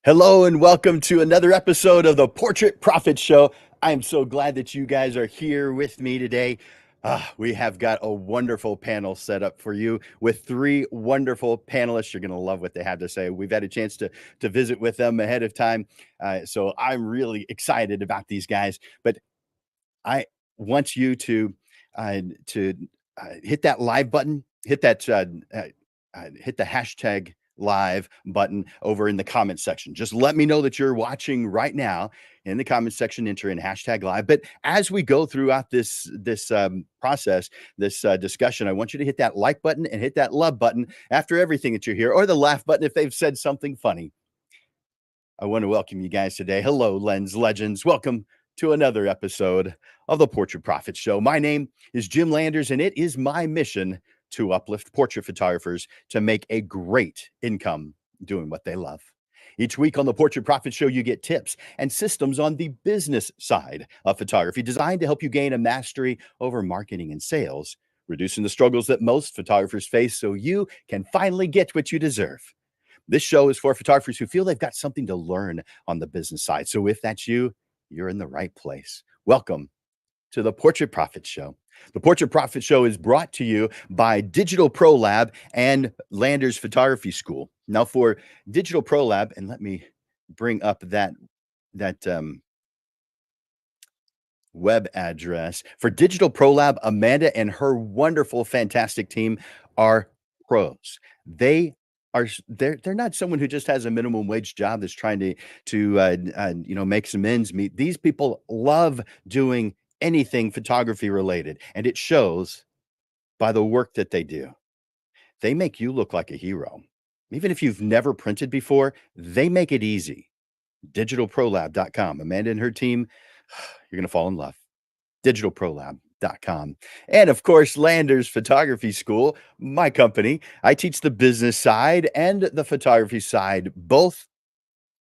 Hello and welcome to another episode of the Portrait Profit Show. I'm so glad that you guys are here with me today. We have got a wonderful panel set up for you with three wonderful panelists. You're going to love what they have to say. We've had a chance to visit with them ahead of time, so I'm really excited about these guys. But I want you to hit that live button, hit the hashtag live button over in the comment section. Just let me know that you're watching right now in the comment section. Enter in hashtag live. But as we go throughout this process, this discussion, I want you to hit that like button and hit that love button after everything that you hear, or the laugh button if they've said something funny. I want to welcome you guys today. Hello, Lens Legends. Welcome to another episode of the Portrait Profit Show. My name is Jim Landers, and it is my mission to uplift portrait photographers to make a great income doing what they love. Each week on the Portrait Profit Show, you get tips and systems on the business side of photography designed to help you gain a mastery over marketing and sales, reducing the struggles that most photographers face so you can finally get what you deserve. This show is for photographers who feel they've got something to learn on the business side. So if that's you, you're in the right place. Welcome to the Portrait Profit Show. The Portrait Profit Show is brought to you by Digital Pro Lab and Landers Photography School. Now for Digital Pro Lab, and let me bring up that web address. For Digital Pro Lab, Amanda and her wonderful, fantastic team are pros. They're not someone who just has a minimum wage job that's trying to make some ends meet. These people love doing anything photography related, and it shows by the work that they do. They make you look like a hero. Even if you've never printed before, they make it easy. Digitalprolab.com. Amanda and her team, you're going to fall in love. Digitalprolab.com. And of course, Landers Photography School, my company. I teach the business side and the photography side both.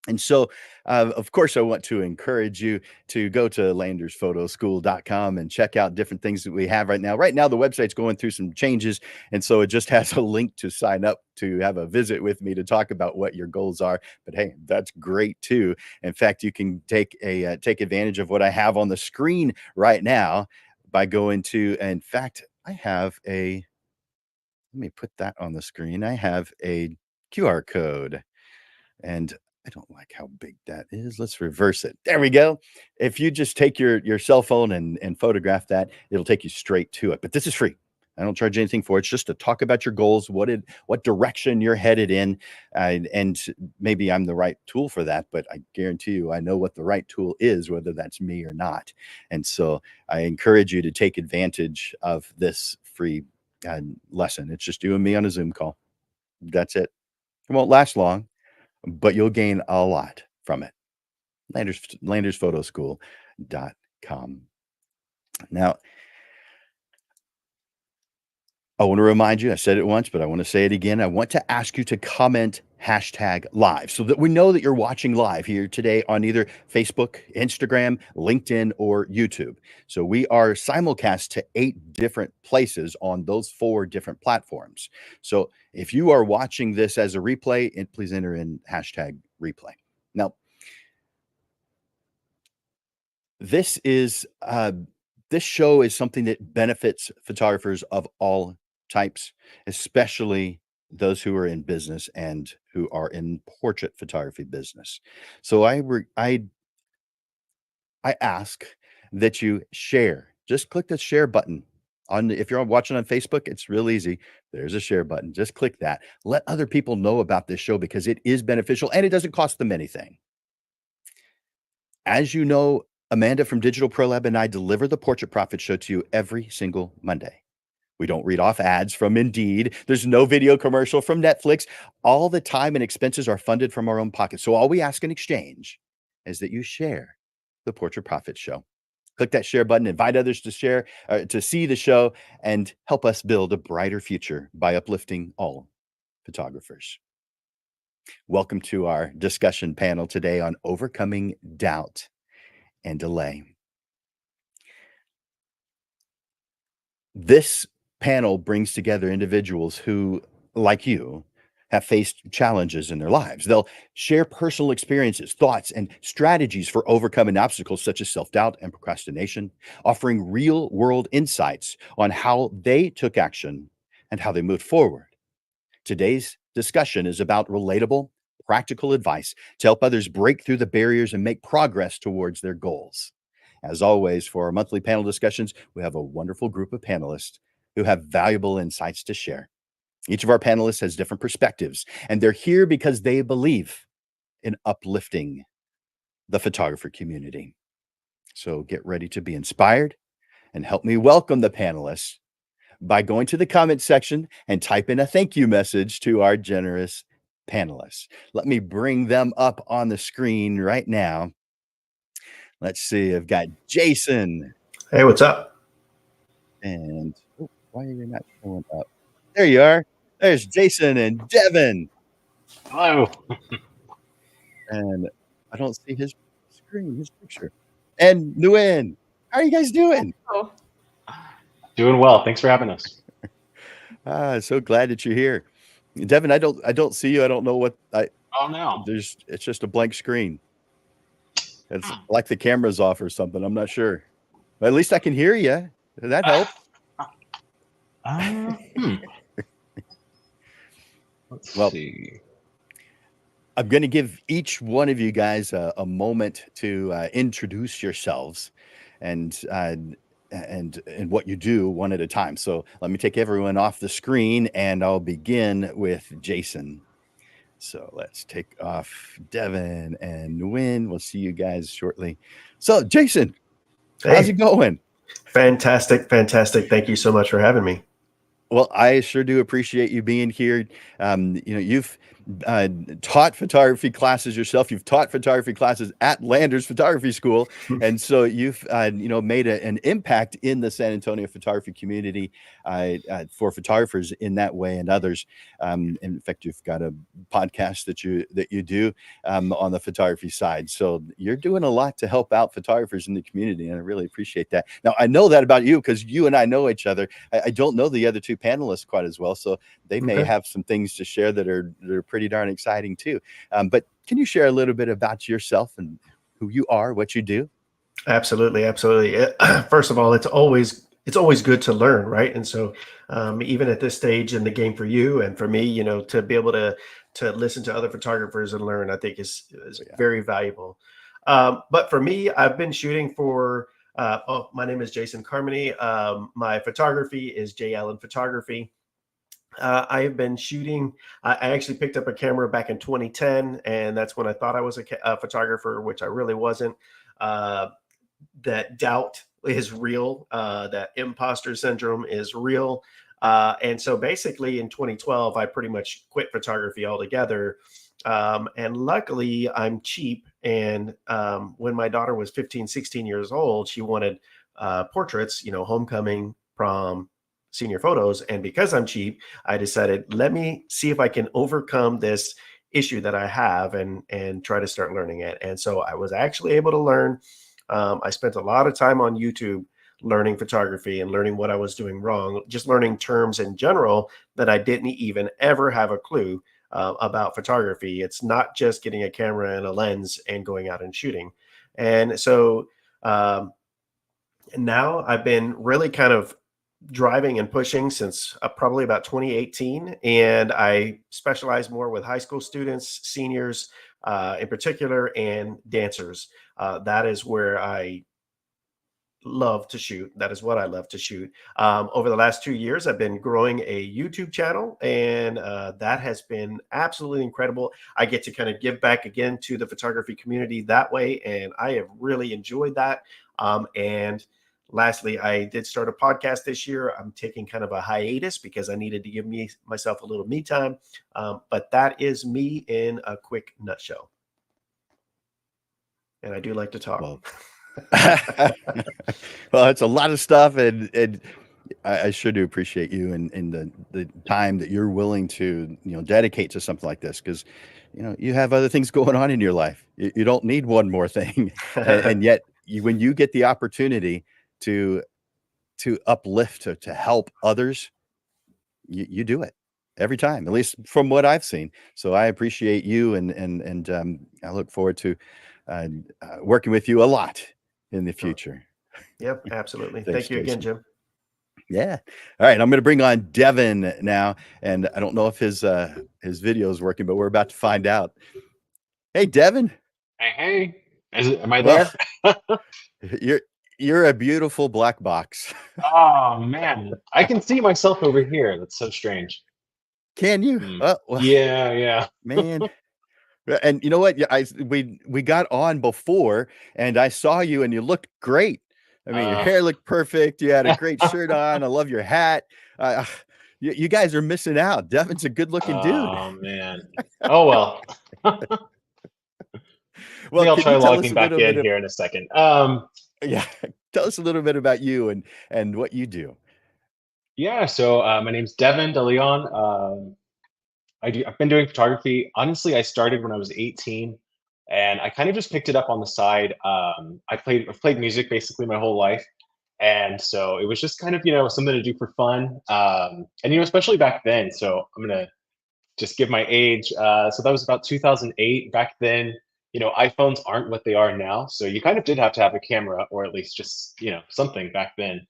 And so, of course, I want to encourage you to go to landersphotoschool.com and check out different things that we have right now. Right now, the website's going through some changes. And so it just has a link to sign up to have a visit with me to talk about what your goals are. But hey, that's great too. In fact, you can take advantage of what I have on the screen right now by going to, in fact, let me put that on the screen. I have a QR code. And I don't like how big that is. Let's reverse it. There we go. If you just take your cell phone and photograph that, it'll take you straight to it. But this is free. I don't charge anything for it. It's just to talk about your goals, what direction you're headed in, and maybe I'm the right tool for that. But I guarantee you, I know what the right tool is, whether that's me or not. And so I encourage you to take advantage of this free lesson. It's just you and me on a Zoom call. That's it. It won't last long, but you'll gain a lot from it. Landersphotoschool.com. Now, I want to remind you, I said it once, but I want to say it again. I want to ask you to comment hashtag live so that we know that you're watching live here today on either Facebook, Instagram, LinkedIn, or YouTube. So we are simulcast to 8 different places on those 4 different platforms. So if you are watching this as a replay, please enter in hashtag replay. Now, this is this show is something that benefits photographers of all types, especially those who are in business and who are in portrait photography business. So I ask that you share. Just click the share button on if you're watching on Facebook, it's real easy. There's a share button. Just click that. Let other people know about this show because it is beneficial and it doesn't cost them anything. As you know, Amanda from Digital Pro Lab and I deliver the Portrait Profit Show to you every single Monday. We don't read off ads from Indeed. There's no video commercial from Netflix. All the time and expenses are funded from our own pocket. So all we ask in exchange is that you share the Portrait Profit Show. Click that share button, invite others to share, to see the show, and help us build a brighter future by uplifting all photographers. Welcome to our discussion panel today on overcoming doubt and delay. This panel brings together individuals who, like you, have faced challenges in their lives. They'll share personal experiences, thoughts, and strategies for overcoming obstacles such as self doubt and procrastination, offering real world insights on how they took action and how they moved forward. Today's discussion is about relatable, practical advice to help others break through the barriers and make progress towards their goals. As always, for our monthly panel discussions, we have a wonderful group of panelists who have valuable insights to share. Each of our panelists has different perspectives, and they're here because they believe in uplifting the photographer community. So get ready to be inspired and help me welcome the panelists by going to the comment section and type in a thank you message to our generous panelists. Let me bring them up on the screen right now. Let's see. I've got Jason Hey, what's up? and oh, why are you not showing up? There you are. There's Jason and Devin. Hello. And I don't see his screen, his picture. And Nguyen. How are you guys doing? Oh. Doing well. Thanks for having us. So glad that you're here. Devin, I don't see you. I don't know what Oh no. it's just a blank screen. It's like the camera's off or something. I'm not sure. But at least I can hear you. That helps. Let's see. I'm going to give each one of you guys a moment to introduce yourselves and what you do one at a time. So let me take everyone off the screen and I'll begin with Jason. So let's take off Devin and Nguyen. We'll see you guys shortly. So Jason, how's it going? Fantastic. Thank you so much for having me. Well, I sure do appreciate you being here. You've taught photography classes yourself. You've taught photography classes at Landers Photography School, and so you've made an impact in the San Antonio photography community for photographers in that way and others. In fact, you've got a podcast that you do on the photography side. So you're doing a lot to help out photographers in the community, and I really appreciate that. Now, I know that about you because you and I know each other. I don't know the other two panelists quite as well, so they may have some things to share that are pretty darn exciting too. But can you share a little bit about yourself and who you are, what you do? Absolutely. First of all, it's always good to learn, right? And so even at this stage in the game for you and for me, to be able to listen to other photographers and learn, I think is very valuable. But for me, I've been shooting for my name is Jason Carmody. My photography is J. Allen Photography. I have been shooting. I actually picked up a camera back in 2010, and that's when I thought I was a photographer, which I really wasn't. That doubt is real. That imposter syndrome is real. And so basically in 2012, I pretty much quit photography altogether. And luckily I'm cheap. And when my daughter was 15, 16 years old, she wanted portraits, homecoming, prom, senior photos. And because I'm cheap, I decided, let me see if I can overcome this issue that I have and try to start learning it. And so I was actually able to learn. I spent a lot of time on YouTube learning photography and learning what I was doing wrong, just learning terms in general that I didn't even ever have a clue about photography. It's not just getting a camera and a lens and going out and shooting. And so now I've been really kind of driving and pushing since probably about 2018. And I specialize more with high school students, seniors in particular, and dancers. That is where I love to shoot. That is what I love to shoot. Over the last 2 years, I've been growing a YouTube channel, and that has been absolutely incredible. I get to kind of give back again to the photography community that way, and I have really enjoyed that. And lastly, I did start a podcast this year. I'm taking kind of a hiatus because I needed to give myself a little me time. But that is me in a quick nutshell. And I do like to talk. Well, it's a lot of stuff, and I sure do appreciate you and the time that you're willing to dedicate to something like this, because you have other things going on in your life. You don't need one more thing, and yet when you get the opportunity to uplift to help others, you do it. every time, at least from what I've seen. So I appreciate you, and I look forward to uh, working with you a lot in the Sure. future. Yep, absolutely. Thanks, Thank you again, Jason. Jim. Yeah. All right. I'm going to bring on Devin now, and I don't know if his video is working, but we're about to find out. Hey, Devin. Hey, am I Well, there? you're you're a beautiful black box. Oh man, I can see myself over here. That's so strange. Can you? Hmm. Well, Yeah, yeah. man. And you know what? Yeah, we got on before, and I saw you, and you looked great. I mean, your Uh, hair looked perfect. You had a great shirt on. I love your hat. Uh, you guys are missing out. Devin's a good-looking dude. oh man. Oh well. Well, Maybe I'll can try you tell us logging a back little bit in of here in a second. yeah, tell us a little bit about you and what you do. Yeah. So my name's Devin DeLeon. I've been doing photography. Honestly, I started when I was 18, and I kind of just picked it up on the side. I've played music basically my whole life, and so it was just kind of something to do for fun. And especially back then. So I'm gonna just give my age. So that was about 2008. Back then, iPhones aren't what they are now, so you kind of did have to have a camera, or at least just something back then,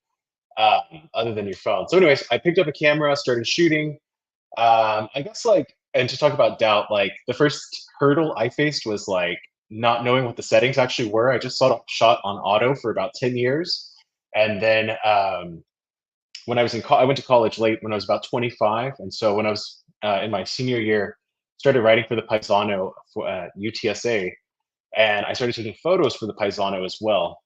other than your phone. So, anyways, I picked up a camera, started shooting. I guess and to talk about doubt, like the first hurdle I faced was like not knowing what the settings actually were. I just shot on auto for about 10 years. And then when I was I went to college late when I was about 25. And so when I was in my senior year, started writing for the Paisano for UTSA. And I started taking photos for the Paisano as well.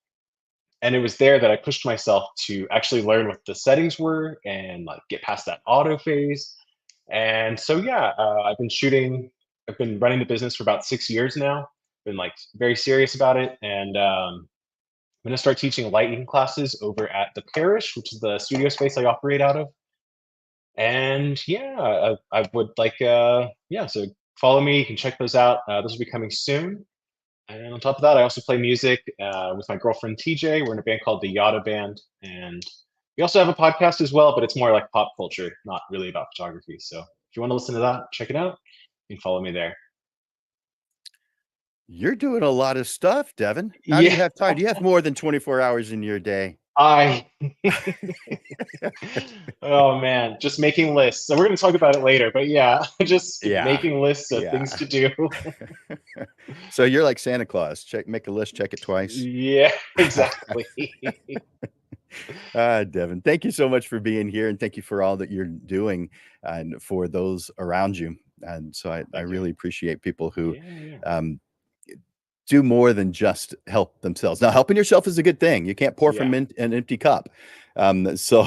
And it was there that I pushed myself to actually learn what the settings were and like get past that auto phase. And so, yeah, I've been running the business for about 6 years now, been like very serious about it. And I'm going to start teaching lighting classes over at the Parish, which is the studio space I operate out of. And yeah, I would like, yeah, so follow me. You can check those out. Those will be coming soon. And on top of that, I also play music with my girlfriend TJ. We're in a band called the Yada Band. And we also have a podcast as well, but it's more like pop culture, not really about photography. So if you want to listen to that, check it out. You can follow me there. You're doing a lot of stuff, Devin. How do you Yeah, have time? Do you have more than 24 hours in your day? I. Oh man, just making lists. So we're going to talk about it later, but yeah, just Yeah. making lists of things Yeah. to do. So you're like Santa Claus. Make a list, check it twice. Yeah, exactly. Devin, thank you so much for being here, and thank you for all that you're doing and for those around you. And so I Thank you. really appreciate people who Yeah, yeah. um, do more than just help themselves. Now, helping yourself is a good thing. You can't pour from Yeah. an empty cup. So,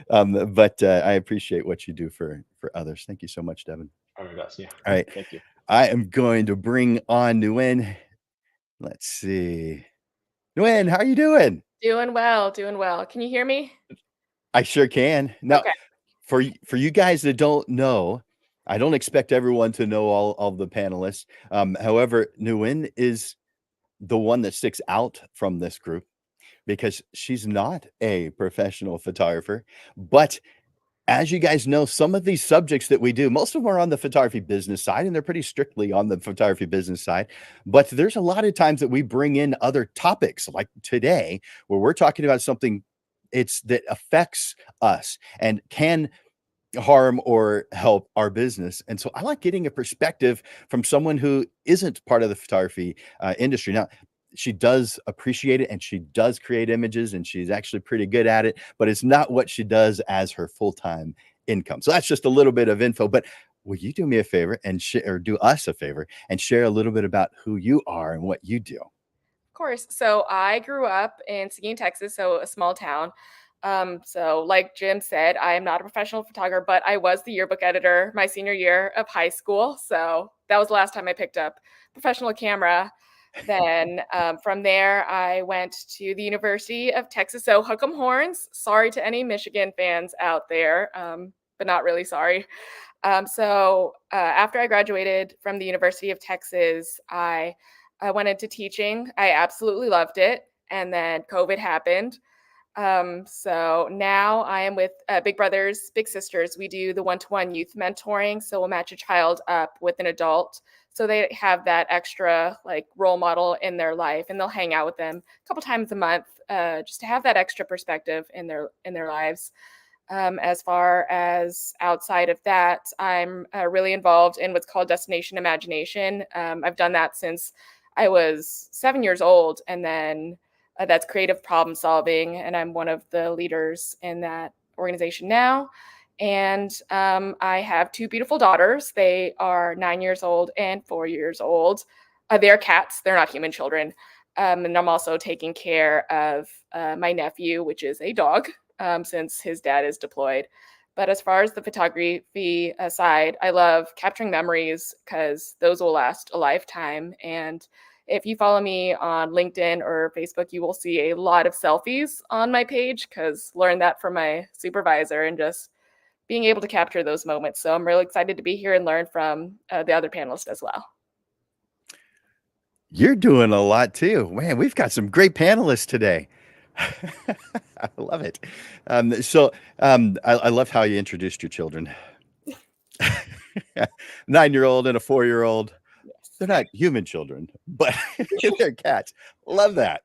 but I appreciate what you do for others. Thank you so much, Devin. Oh my gosh, yeah. All right, Thank you. I am going to bring on Nguyen. Let's see, Nguyen, how are you doing? Doing well, doing well. Can you hear me? I sure can. Now, Okay. for you guys that don't know, I don't expect everyone to know all the panelists. However, Nguyen is the one that sticks out from this group because she's not a professional photographer. But as you guys know, some of these subjects that we do, most of them are on the photography business side, and they're pretty strictly on the photography business side. But there's a lot of times that we bring in other topics, like today, where we're talking about something that affects us and can harm or help our business. And so I like getting a perspective from someone who isn't part of the photography industry. Now, she does appreciate it and she does create images and she's actually pretty good at it, but it's not what she does as her full-time income. So that's just a little bit of info. But will you do me a favor and or do us a favor and share a little bit about who you are and what you do? Of course. So I grew up in Seguin, Texas, so a small town. So like Jim said, I am not a professional photographer, but I was the yearbook editor my senior year of high school. So that was the last time I picked up professional camera. Then from there, I went to the University of Texas. So hook 'em horns. Sorry to any Michigan fans out there, but not really sorry. After I graduated from the University of Texas, I went into teaching. I absolutely loved it. And then COVID happened. So now I am with Big Brothers Big Sisters. We do the one-to-one youth mentoring, so we'll match a child up with an adult so they have that extra like role model in their life, and they'll hang out with them a couple times a month, just to have that extra perspective in their lives. As far as outside of that, I'm really involved in what's called Destination Imagination. I've done that since I was 7 years old, and then that's creative problem solving, and I'm one of the leaders in that organization now. And I have two beautiful daughters. They are 9 years old and 4 years old. They're cats. They're not human children. And I'm also taking care of my nephew, which is a dog, since his dad is deployed. But as far as the photography side, I love capturing memories because those will last a lifetime. And if you follow me on LinkedIn or Facebook, you will see a lot of selfies on my page because learned that from my supervisor and just being able to capture those moments. So I'm really excited to be here and learn from the other panelists as well. You're doing a lot too. Man, we've got some great panelists today. I love it. I love how you introduced your children. 9-year-old and a 4-year-old. Yes. They're not human children, but they're cats. Love that.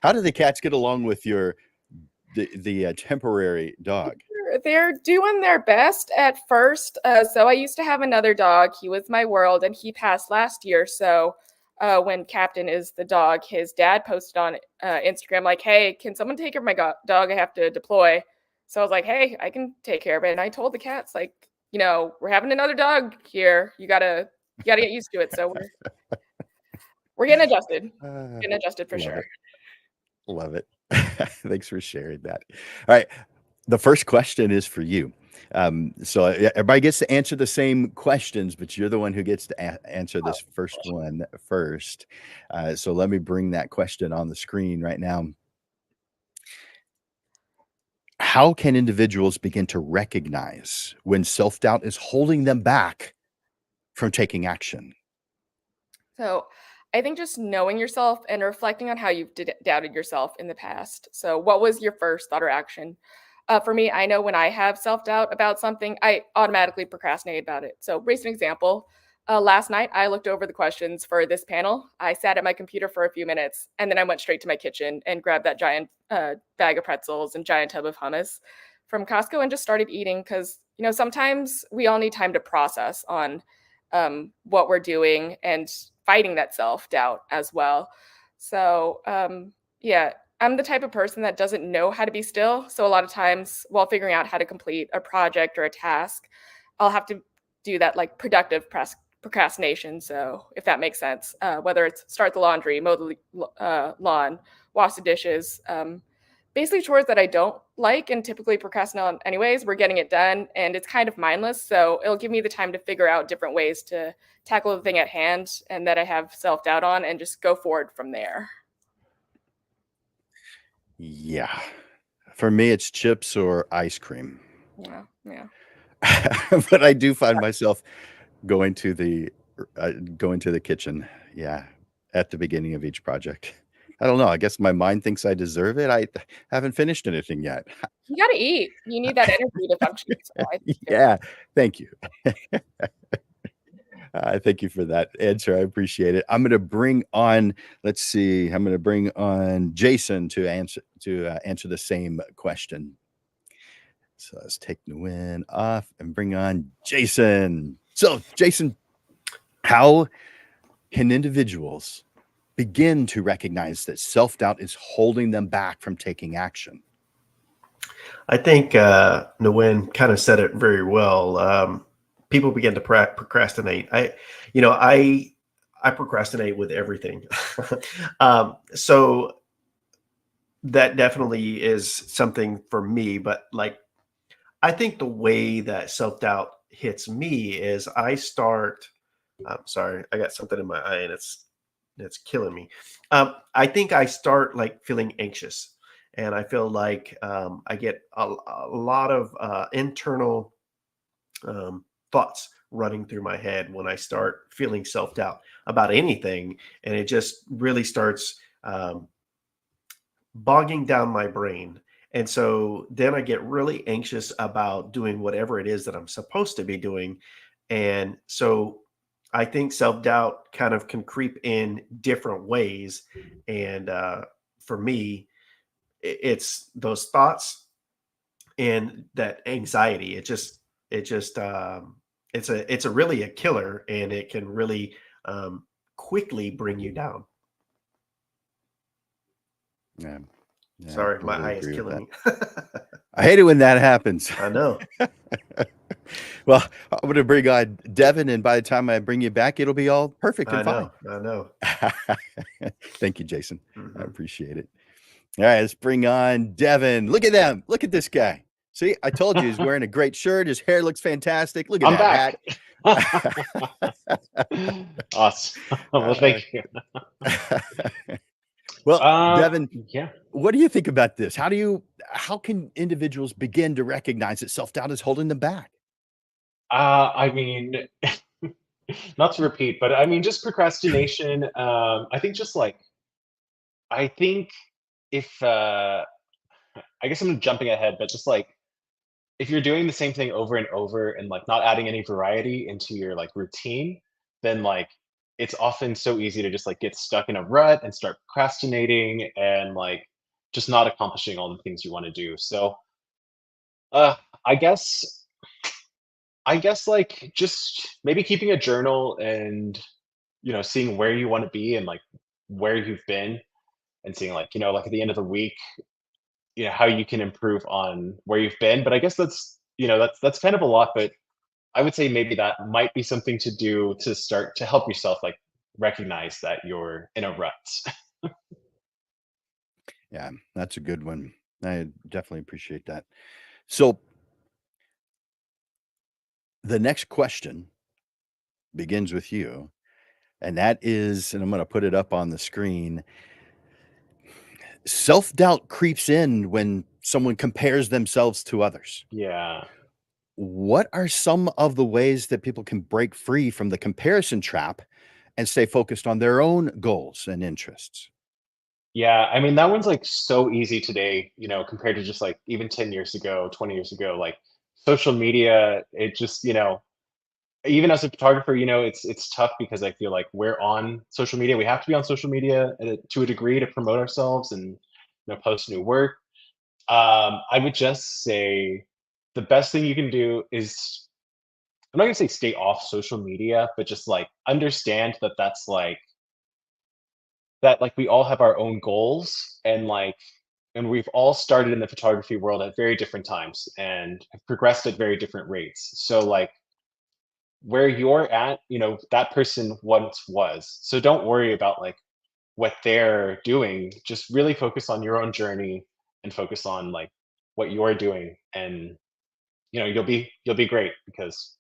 How do the cats get along with the temporary dog? They're doing their best at first. So I used to have another dog. He was my world, and he passed last year. So when Captain is the dog, his dad posted on Instagram like, "Hey, can someone take care of my dog? I have to deploy." So I was like, "Hey, I can take care of it." And I told the cats like, we're having another dog here. You gotta get used to it. So we're getting adjusted. Getting adjusted for Love sure. it. Love it. Thanks for sharing that. All right. The first question is for you. So everybody gets to answer the same questions, but you're the one who gets to answer this first one first. So let me bring that question on the screen right now. How can individuals begin to recognize when self-doubt is holding them back from taking action? So I think just knowing yourself and reflecting on how you've doubted yourself in the past. So, what was your first thought or action? For me, I know when I have self doubt about something, I automatically procrastinate about it. So, recent example. Last night, I looked over the questions for this panel. I sat at my computer for a few minutes, and then I went straight to my kitchen and grabbed that giant bag of pretzels and giant tub of hummus from Costco and just started eating because, sometimes we all need time to process on what we're doing and fighting that self doubt as well. So, yeah, I'm the type of person that doesn't know how to be still. So, a lot of times while figuring out how to complete a project or a task, I'll have to do that like productive procrastination. So, if that makes sense, whether it's start the laundry, mow the lawn, wash the dishes, basically chores that I don't like and typically procrastinate on anyways, we're getting it done and it's kind of mindless. So it'll give me the time to figure out different ways to tackle the thing at hand and that I have self-doubt on and just go forward from there. Yeah. For me, it's chips or ice cream. Yeah. Yeah. But I do find myself going to the kitchen, yeah, at the beginning of each project. I don't know, I guess my mind thinks I deserve it. I haven't finished anything yet. You got to eat. You need that energy to function. So I think Yeah, thank you. Thank you for that answer. I appreciate it. I'm gonna bring on, let's see, I'm gonna bring on Jason to answer the same question. So let's take Nguyen off and bring on Jason. So, Jason, how can individuals begin to recognize that self-doubt is holding them back from taking action? I think Nguyen kind of said it very well. People begin to procrastinate. I procrastinate with everything. So that definitely is something for me. But like, I think the way that self-doubt hits me is I'm sorry, I got something in my eye and it's killing me. I think I start like feeling anxious, and I feel like I get a lot of internal thoughts running through my head when I start feeling self-doubt about anything, and it just really starts bogging down my brain. And so then I get really anxious about doing whatever it is that I'm supposed to be doing. And so I think self doubt kind of can creep in different ways. And for me, it's those thoughts and that anxiety. It's a really a killer, and it can really quickly bring you down. Yeah. Yeah, Sorry, my totally eye is agree with killing that. me. I hate it when that happens. I know. Well, I'm going to bring on Devin, and by the time I bring you back, it'll be all perfect and I fine. know. I know. Thank you, Jason. I Mhm. appreciate it. All right, let's bring on Devin. Look at them. Look at this guy. See, I told you he's wearing a great shirt. His hair looks fantastic. Look at I'm that back. hat. Awesome. Well, thank you. Well, Devin, Yeah. what do you think about this? How can individuals begin to recognize that self-doubt is holding them back? I mean, not to repeat, but I mean, just procrastination. I think just like, I think if, I guess I'm jumping ahead, but just like, if you're doing the same thing over and over and like not adding any variety into your like routine, then like it's often so easy to just like get stuck in a rut and start procrastinating and like just not accomplishing all the things you want to do. So uh I guess like just maybe keeping a journal and seeing where you want to be and like where you've been and seeing like like at the end of the week how you can improve on where you've been. But I guess that's kind of a lot, but I would say maybe that might be something to do to start to help yourself like recognize that you're in a rut. Yeah, that's a good one. I definitely appreciate that. So the next question begins with you, and that is, and I'm going to put it up on the screen. Self-doubt creeps in when someone compares themselves to others. Yeah. What are some of the ways that people can break free from the comparison trap and stay focused on their own goals and interests? Yeah, I mean that one's like so easy today, compared to just like even 10 years ago, 20 years ago. Like social media, it just, even as a photographer, it's tough because I feel like we're on social media. We have to be on social media to a degree to promote ourselves and post new work. I would just say the best thing you can do is, I'm not gonna say stay off social media, but just like understand that that's like that like we all have our own goals and we've all started in the photography world at very different times and have progressed at very different rates. So like where you're at, that person once was. So don't worry about like what they're doing. Just really focus on your own journey and focus on like what you're doing, and you'll be great because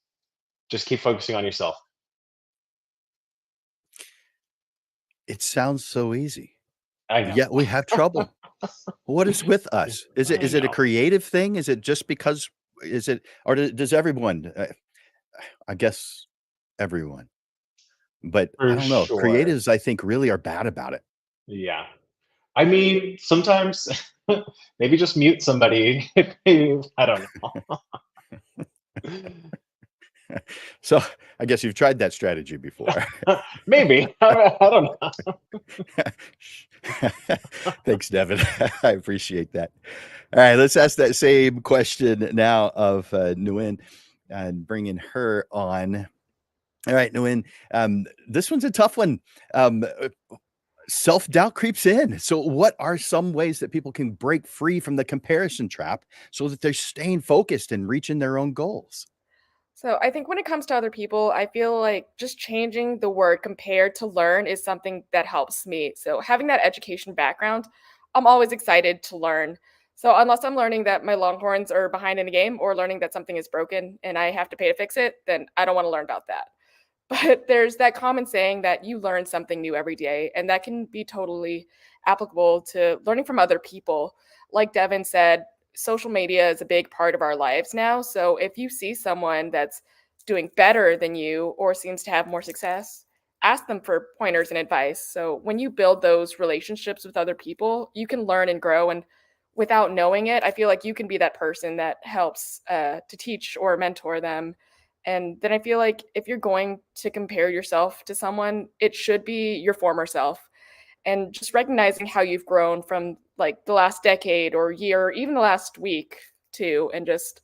just keep focusing on yourself. It sounds so easy, I know. yet we have trouble. What is with us? Is it I is it a know. creative thing? Is it just because is it or does everyone, I guess everyone, but I For don't know. sure. Creatives, I think, really are bad about it. Yeah. I mean, sometimes maybe just mute somebody I don't So, I guess you've tried that strategy before. know. Maybe. I don't know. Thanks, Devin. I appreciate that. All right, let's ask that same question now of, Nguyen and bringing her on. All right, Nguyen, this one's a tough one. Self-doubt creeps in. So what are some ways that people can break free from the comparison trap so that they're staying focused and reaching their own goals? So I think when it comes to other people, I feel like just changing the word compared to learn is something that helps me. So having that education background, I'm always excited to learn. So unless I'm learning that my Longhorns are behind in a game or learning that something is broken and I have to pay to fix it, then I don't want to learn about that. But there's that common saying that you learn something new every day, and that can be totally applicable to learning from other people. Like Devin said, social media is a big part of our lives now. So if you see someone that's doing better than you or seems to have more success, ask them for pointers and advice. So when you build those relationships with other people, you can learn and grow. And without knowing it, I feel like you can be that person that helps to teach or mentor them. And then I feel like if you're going to compare yourself to someone, it should be your former self. And just recognizing how you've grown from like the last decade or year, or even the last week too, and just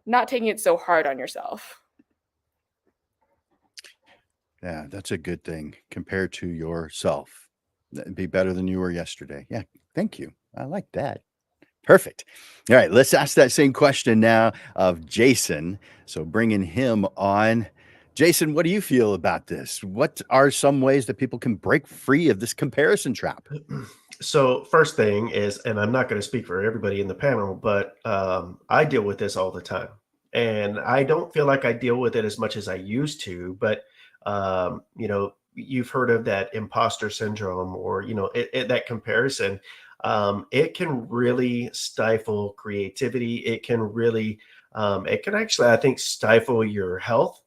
not taking it so hard on yourself. Yeah, that's a good thing compared to yourself. Be better than you were yesterday. Yeah, thank you. I like that. Perfect. All right, let's ask that same question now of Jason. So bringing him on. Jason, what do you feel about this? What are some ways that people can break free of this comparison trap? So first thing is, and I'm not going to speak for everybody in the panel, but I deal with this all the time, and I don't feel like I deal with it as much as I used to. But you've heard of that imposter syndrome, or that comparison. It can really stifle creativity. It can actually, I think, stifle your health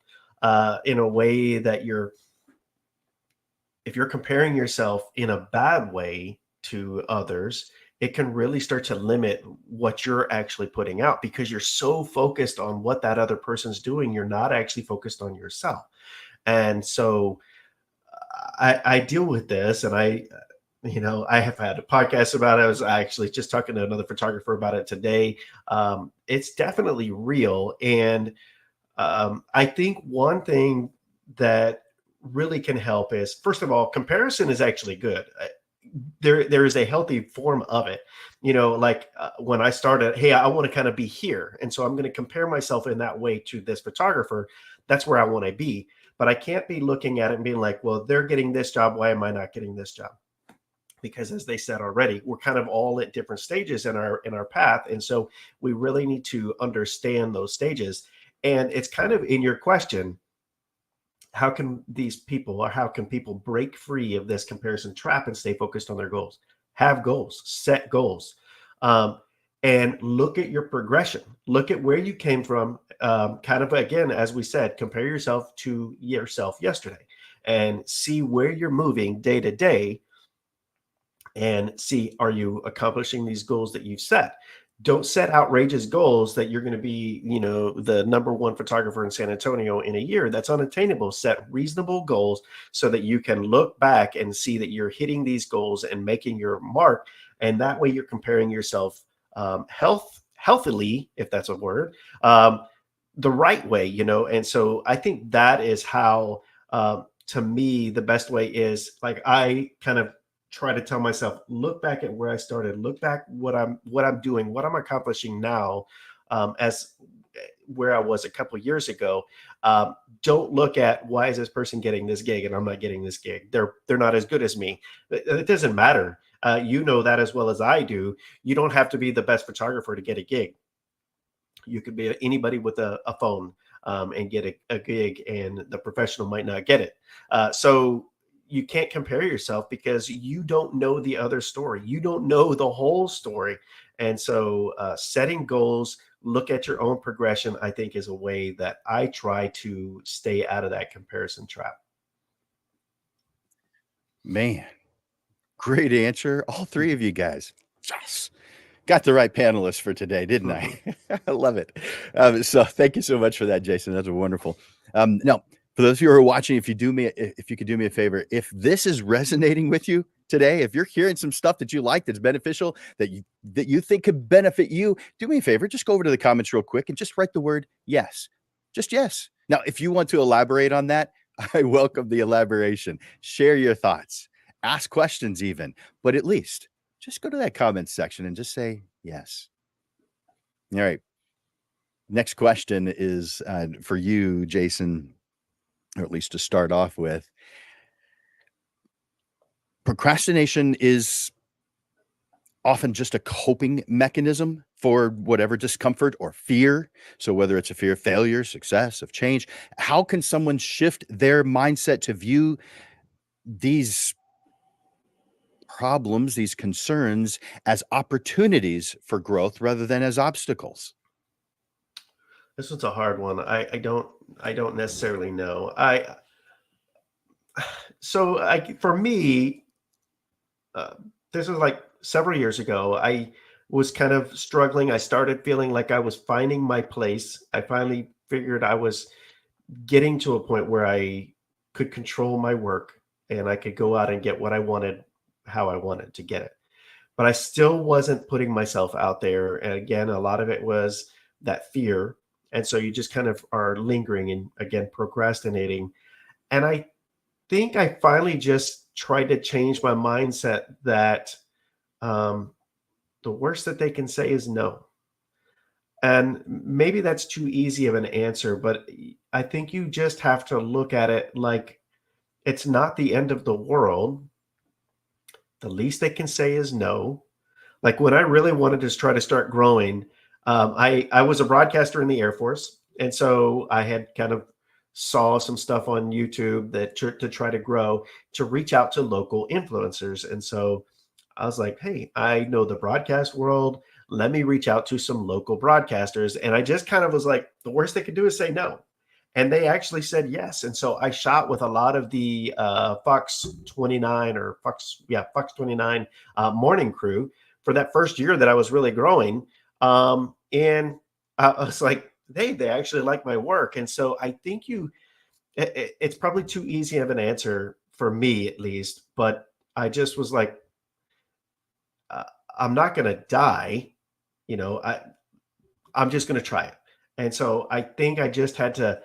in a way that if you're comparing yourself in a bad way to others, it can really start to limit what you're actually putting out, because you're so focused on what that other person's doing. You're not actually focused on yourself. And so I deal with this, and I have had a podcast about it. I was actually just talking to another photographer about it today. It's definitely real. And I think one thing that really can help is, first of all, comparison is actually good. There is a healthy form of it. When I started, hey, I want to kind of be here, and so I'm going to compare myself in that way to this photographer. That's where I want to be, but I can't be looking at it and being like, well, they're getting this job, why am I not getting this job? Because, as they said already, we're kind of all at different stages in our path, and so we really need to understand those stages. And it's kind of in your question, how can people break free of this comparison trap and stay focused on their goals? Have goals, set goals, um, and look at your progression. Look at where you came from. Kind of, again, as we said, compare yourself to yourself yesterday and see where you're moving day to day, and see, are you accomplishing these goals that you've set? Don't set outrageous goals that you're going to be, the number one photographer in San Antonio in a year. That's unattainable. Set reasonable goals so that you can look back and see that you're hitting these goals and making your mark. And that way you're comparing yourself healthily, if that's a word, the right way, And so I think that is how, to me, the best way is, like, I kind of try to tell myself, look back at where I started, look back what I'm doing, what I'm accomplishing now, as where I was a couple of years ago. Don't look at, why is this person getting this gig and I'm not getting this gig? They're not as good as me. It doesn't matter. You know that as well as I do. You don't have to be the best photographer to get a gig. You could be anybody with a phone and get a gig, and the professional might not get it. So you can't compare yourself, because you don't know the other story. You don't know the whole story. And so setting goals, look at your own progression, I think, is a way that I try to stay out of that comparison trap. Man, great answer. All three of you guys. Yes. Got the right panelists for today, didn't I? I love it. So thank you so much for that, Jason. That's wonderful. Now, for those of you who are watching, if you could do me a favor, if this is resonating with you today, if you're hearing some stuff that you like, that's beneficial, that you think could benefit you, do me a favor, just go over to the comments real quick and just write the word yes. Just yes. Now, if you want to elaborate on that, I welcome the elaboration. Share your thoughts, ask questions even, but at least just go to that comments section and just say yes. All right. Next question is for you, Jason, or at least to start off with. Procrastination is often just a coping mechanism for whatever discomfort or fear. So whether it's a fear of failure, success, of change, how can someone shift their mindset to view these problems, these concerns, as opportunities for growth rather than as obstacles? This one's a hard one. I don't necessarily know. So for me, uh, this was like several years ago. I was kind of struggling. I started feeling like I was finding my place. I finally figured I was getting to a point where I could control my work and I could go out and get what I wanted, how I wanted to get it. But I still wasn't putting myself out there. And again, a lot of it was that fear. And so you just kind of are lingering and again, procrastinating. And I think I finally just tried to change my mindset that um, the worst that they can say is no. And maybe that's too easy of an answer, but I think you just have to look at it like it's not the end of the world. The least they can say is no. Like when I really wanted to try to start growing, I was a broadcaster in the Air Force, and so I had kind of saw some stuff on YouTube that to try to grow to reach out to local influencers. And so I was like, hey, I know the broadcast world. Let me reach out to some local broadcasters. And I just kind of was like, the worst they could do is say no. And they actually said yes. And so I shot with a lot of the Fox 29 or Fox 29 morning crew for that first year that I was really growing. And I was like, they actually like my work. And so I think it's probably too easy of an answer for me at least, but I just was like, uh, I'm not going to die. You know, I'm just going to try it. And so I think I just had to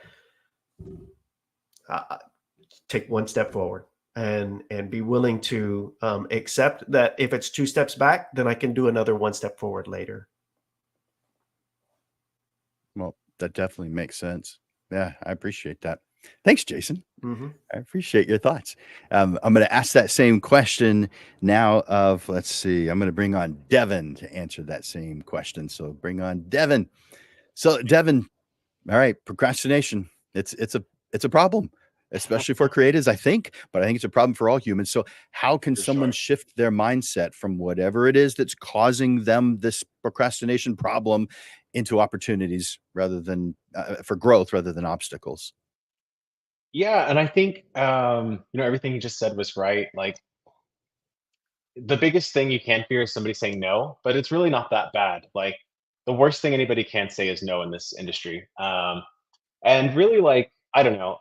uh, take one step forward and be willing to accept that if it's two steps back, then I can do another one step forward later. Well, that definitely makes sense. Yeah, I appreciate that. Thanks, Jason. Mm-hmm. I appreciate your thoughts. I'm going to ask that same question now of, let's see, I'm going to bring on Devin to answer that same question. So bring on Devin. So Devin, all right, procrastination. It's a problem, especially for creatives, I think, but I think it's a problem for all humans. So how can For someone sure. shift their mindset from whatever it is that's causing them this procrastination problem into opportunities rather than for growth rather than obstacles? Yeah, and I think everything you just said was right. Like the biggest thing you can fear is somebody saying no, but it's really not that bad. Like the worst thing anybody can say is no in this industry. And really, like I don't know.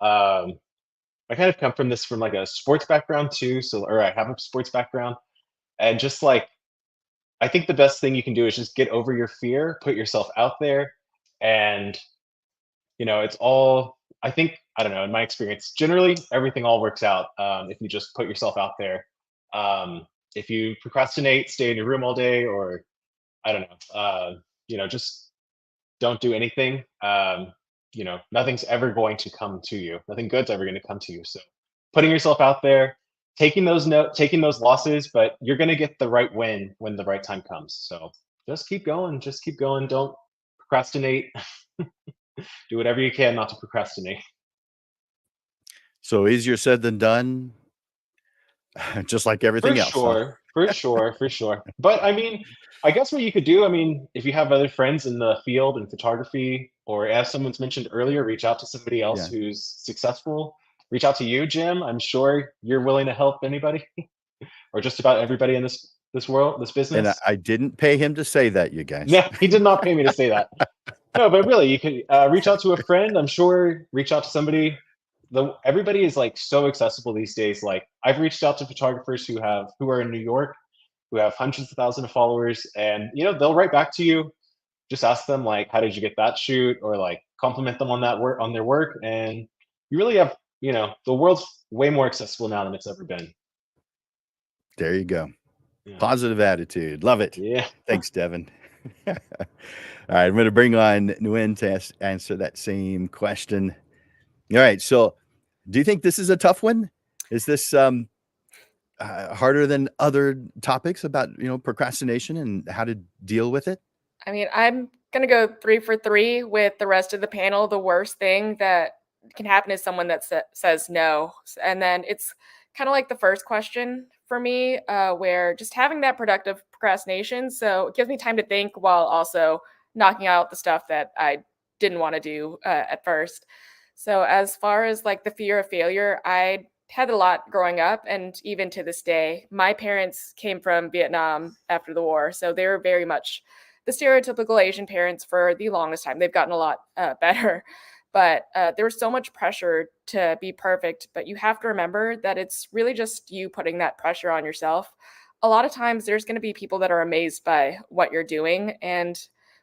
I kind of come from like a sports background too, so or I have a sports background, and just like I think the best thing you can do is just get over your fear, put yourself out there, and it's all. I think I don't know. In my experience, generally everything all works out if you just put yourself out there. If you procrastinate, stay in your room all day, or I don't know, just don't do anything. Nothing's ever going to come to you. Nothing good's ever going to come to you. So, putting yourself out there, taking those losses, but you're going to get the right win when the right time comes. So, just keep going. Just keep going. Don't procrastinate. Do whatever you can not to procrastinate. So easier said than done, just like For everything else, huh? sure, for sure, for sure. But I mean, I guess what you could do, I mean, if you have other friends in the field in photography, or as someone's mentioned earlier, reach out to somebody else Yeah. who's successful. Reach out to you, Jim. I'm sure you're willing to help anybody or just about everybody in this world, this And business. I didn't pay him to say that, you guys. No, he did not pay me to say that. No, but really, you could reach out to a friend. I'm sure reach out to somebody. Everybody is like so accessible these days. Like I've reached out to photographers who are in New York, who have hundreds of thousands of followers, and they'll write back to you. Just ask them like, how did you get that shoot, or like compliment them on that work on their work, and you really have the world's way more accessible now than it's ever been. There you go. Yeah. Positive attitude. Love it. Yeah. Thanks, Devin. All right, I'm going to bring on Nguyen to answer that same question. All right, so do you think this is a tough one? Is this harder than other topics about procrastination and how to deal with it? I mean, I'm gonna go 3 for 3 with the rest of the panel. The worst thing that can happen is someone that says no, and then it's kind of like the first question for me, where just having that productive procrastination, so it gives me time to think while also knocking out the stuff that I didn't want to do at first. So as far as like the fear of failure, I had a lot growing up, and even to this day. My parents came from Vietnam after the war, so they were very much the stereotypical Asian parents for the longest time. They've gotten a lot better, but there was so much pressure to be perfect. But you have to remember that it's really just you putting that pressure on yourself. A lot of times, there's going to be people that are amazed by what you're doing, and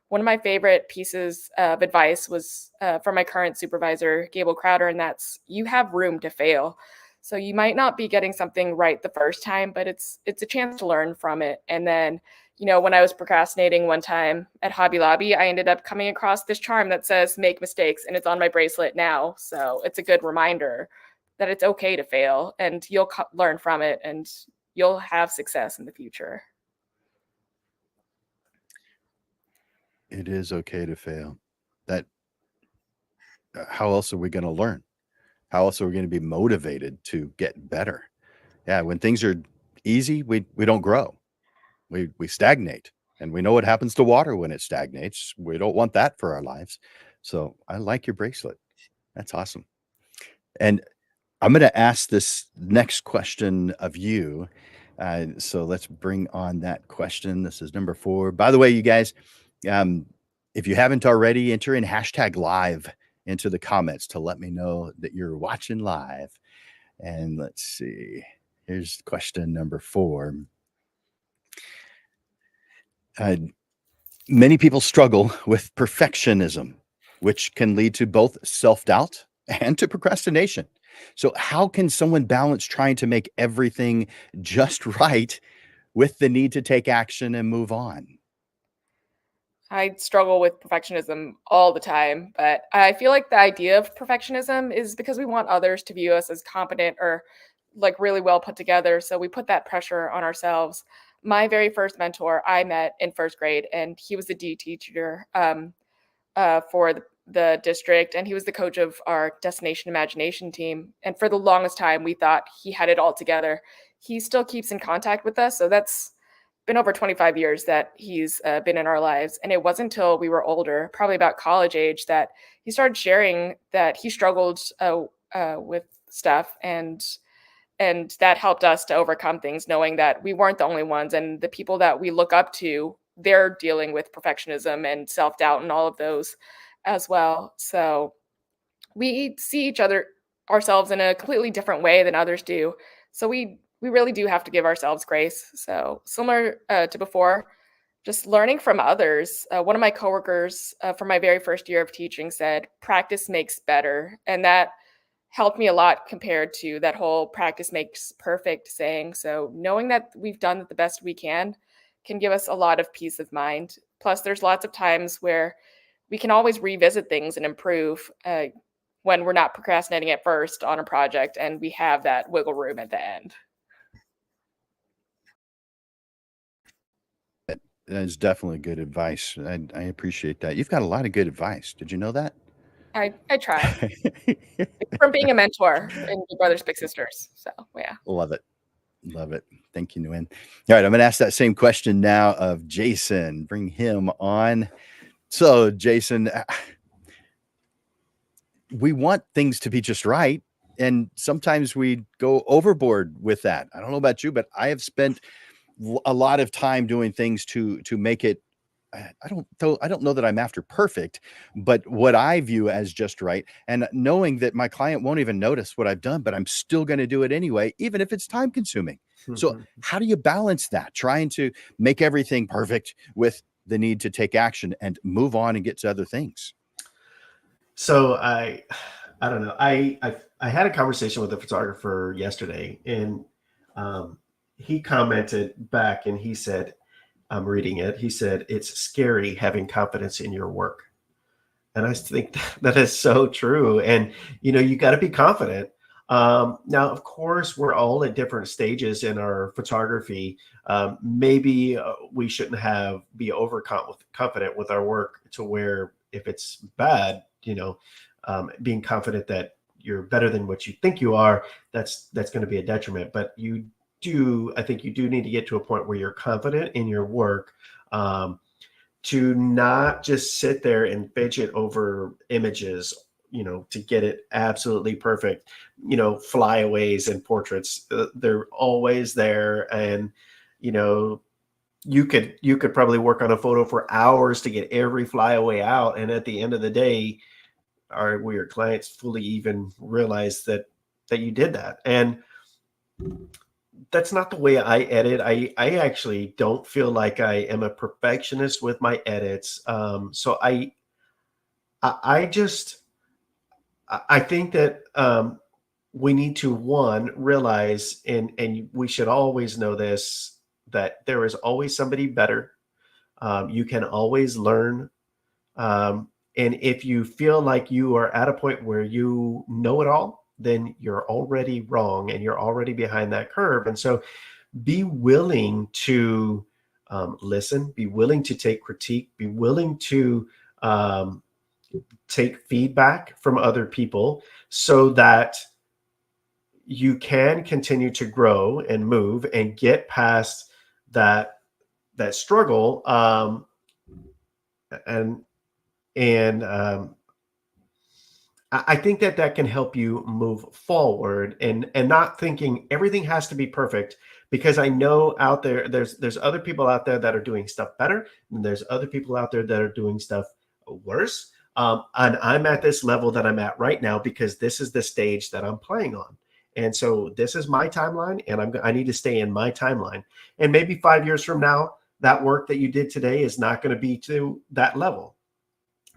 one of my favorite pieces of advice was from my current supervisor, Gable Crowder, and that's you have room to fail. So you might not be getting something right the first time, but it's a chance to learn from it. And then, when I was procrastinating one time at Hobby Lobby, I ended up coming across this charm that says make mistakes, and it's on my bracelet now. So it's a good reminder that it's okay to fail, and you'll learn from it, and you'll have success in the future. It is okay to fail. That how else are we going to learn? How else are we going to be motivated to get better? Yeah, when things are easy, we don't grow. We stagnate. And we know what happens to water when it stagnates. We don't want that for our lives. So I like your bracelet. That's awesome. And I'm going to ask this next question of you. So let's bring on that question. This is number 4. By the way, you guys, um, if you haven't already, enter in hashtag live into the comments to let me know that you're watching live. And let's see. Here's question number 4. Many people struggle with perfectionism, which can lead to both self-doubt and to procrastination. So, how can someone balance trying to make everything just right with the need to take action and move on? I struggle with perfectionism all the time, but I feel like the idea of perfectionism is because we want others to view us as competent or like really well put together. So we put that pressure on ourselves. My very first mentor I met in first grade, and he was the D teacher for the district, and he was the coach of our Destination Imagination team. And for the longest time, we thought he had it all together. He still keeps in contact with us, so that's been over 25 years that he's been in our lives. And it wasn't until we were older, probably about college age, that he started sharing that he struggled with stuff, and that helped us to overcome things, knowing that we weren't the only ones, and the people that we look up to, they're dealing with perfectionism and self-doubt and all of those as well. So we see each other ourselves in a completely different way than others do. So we really do have to give ourselves grace. So similar to before, just learning from others. One of my coworkers from my very first year of teaching said, "Practice makes better," and that helped me a lot compared to that whole "practice makes perfect" saying. So knowing that we've done the best we can give us a lot of peace of mind. Plus, there's lots of times where we can always revisit things and improve when we're not procrastinating at first on a project, and we have that wiggle room at the end. That is definitely good advice. I appreciate that. You've got a lot of good advice. Did you know that? I try from being a mentor in Big Brothers Big Sisters. So yeah. Love it. Love it. Thank you, Nguyen. All right, I'm going to ask that same question now of Jason. Bring him on. So, Jason, we want things to be just right, and sometimes we go overboard with that. I don't know about you, but I have spent a lot of time doing things to make it. I don't know that I'm after perfect, but what I view as just right, and knowing that my client won't even notice what I've done, but I'm still going to do it anyway, even if it's time consuming. So, how do you balance that? Trying to make everything perfect with the need to take action and move on and get to other things. So I don't know. I had a conversation with a photographer yesterday, and he commented back, and he said, I'm reading it. He said, "It's scary having confidence in your work." And I think that is so true. And, you got to be confident. Now, of course, we're all at different stages in our photography. Maybe we shouldn't be overconfident with our work to where if it's bad, being confident that you're better than what you think you are, that's going to be a detriment. But I think you do need to get to a point where you're confident in your work, to not just sit there and fidget over images, to get it absolutely perfect. Flyaways and portraits, they're always there. And, you could probably work on a photo for hours to get every flyaway out. And at the end of the day, will your clients fully even realize that you did that? And that's not the way I edit. I actually don't feel like I am a perfectionist with my edits. So I just I think that we need to realize, and we should always know this, that there is always somebody better. You can always learn. And if you feel like you are at a point where you know it all, then you're already wrong and you're already behind that curve. And so be willing to listen, be willing to take critique, be willing to take feedback from other people so that you can continue to grow and move and get past that struggle. And I think that can help you move forward, and not thinking everything has to be perfect, because I know out there there's other people out there that are doing stuff better, and there's other people out there that are doing stuff worse. And I'm at this level that I'm at right now because this is the stage that I'm playing on. And so this is my timeline, and I need to stay in my timeline. And maybe 5 years from now, that work that you did today is not going to be to that level.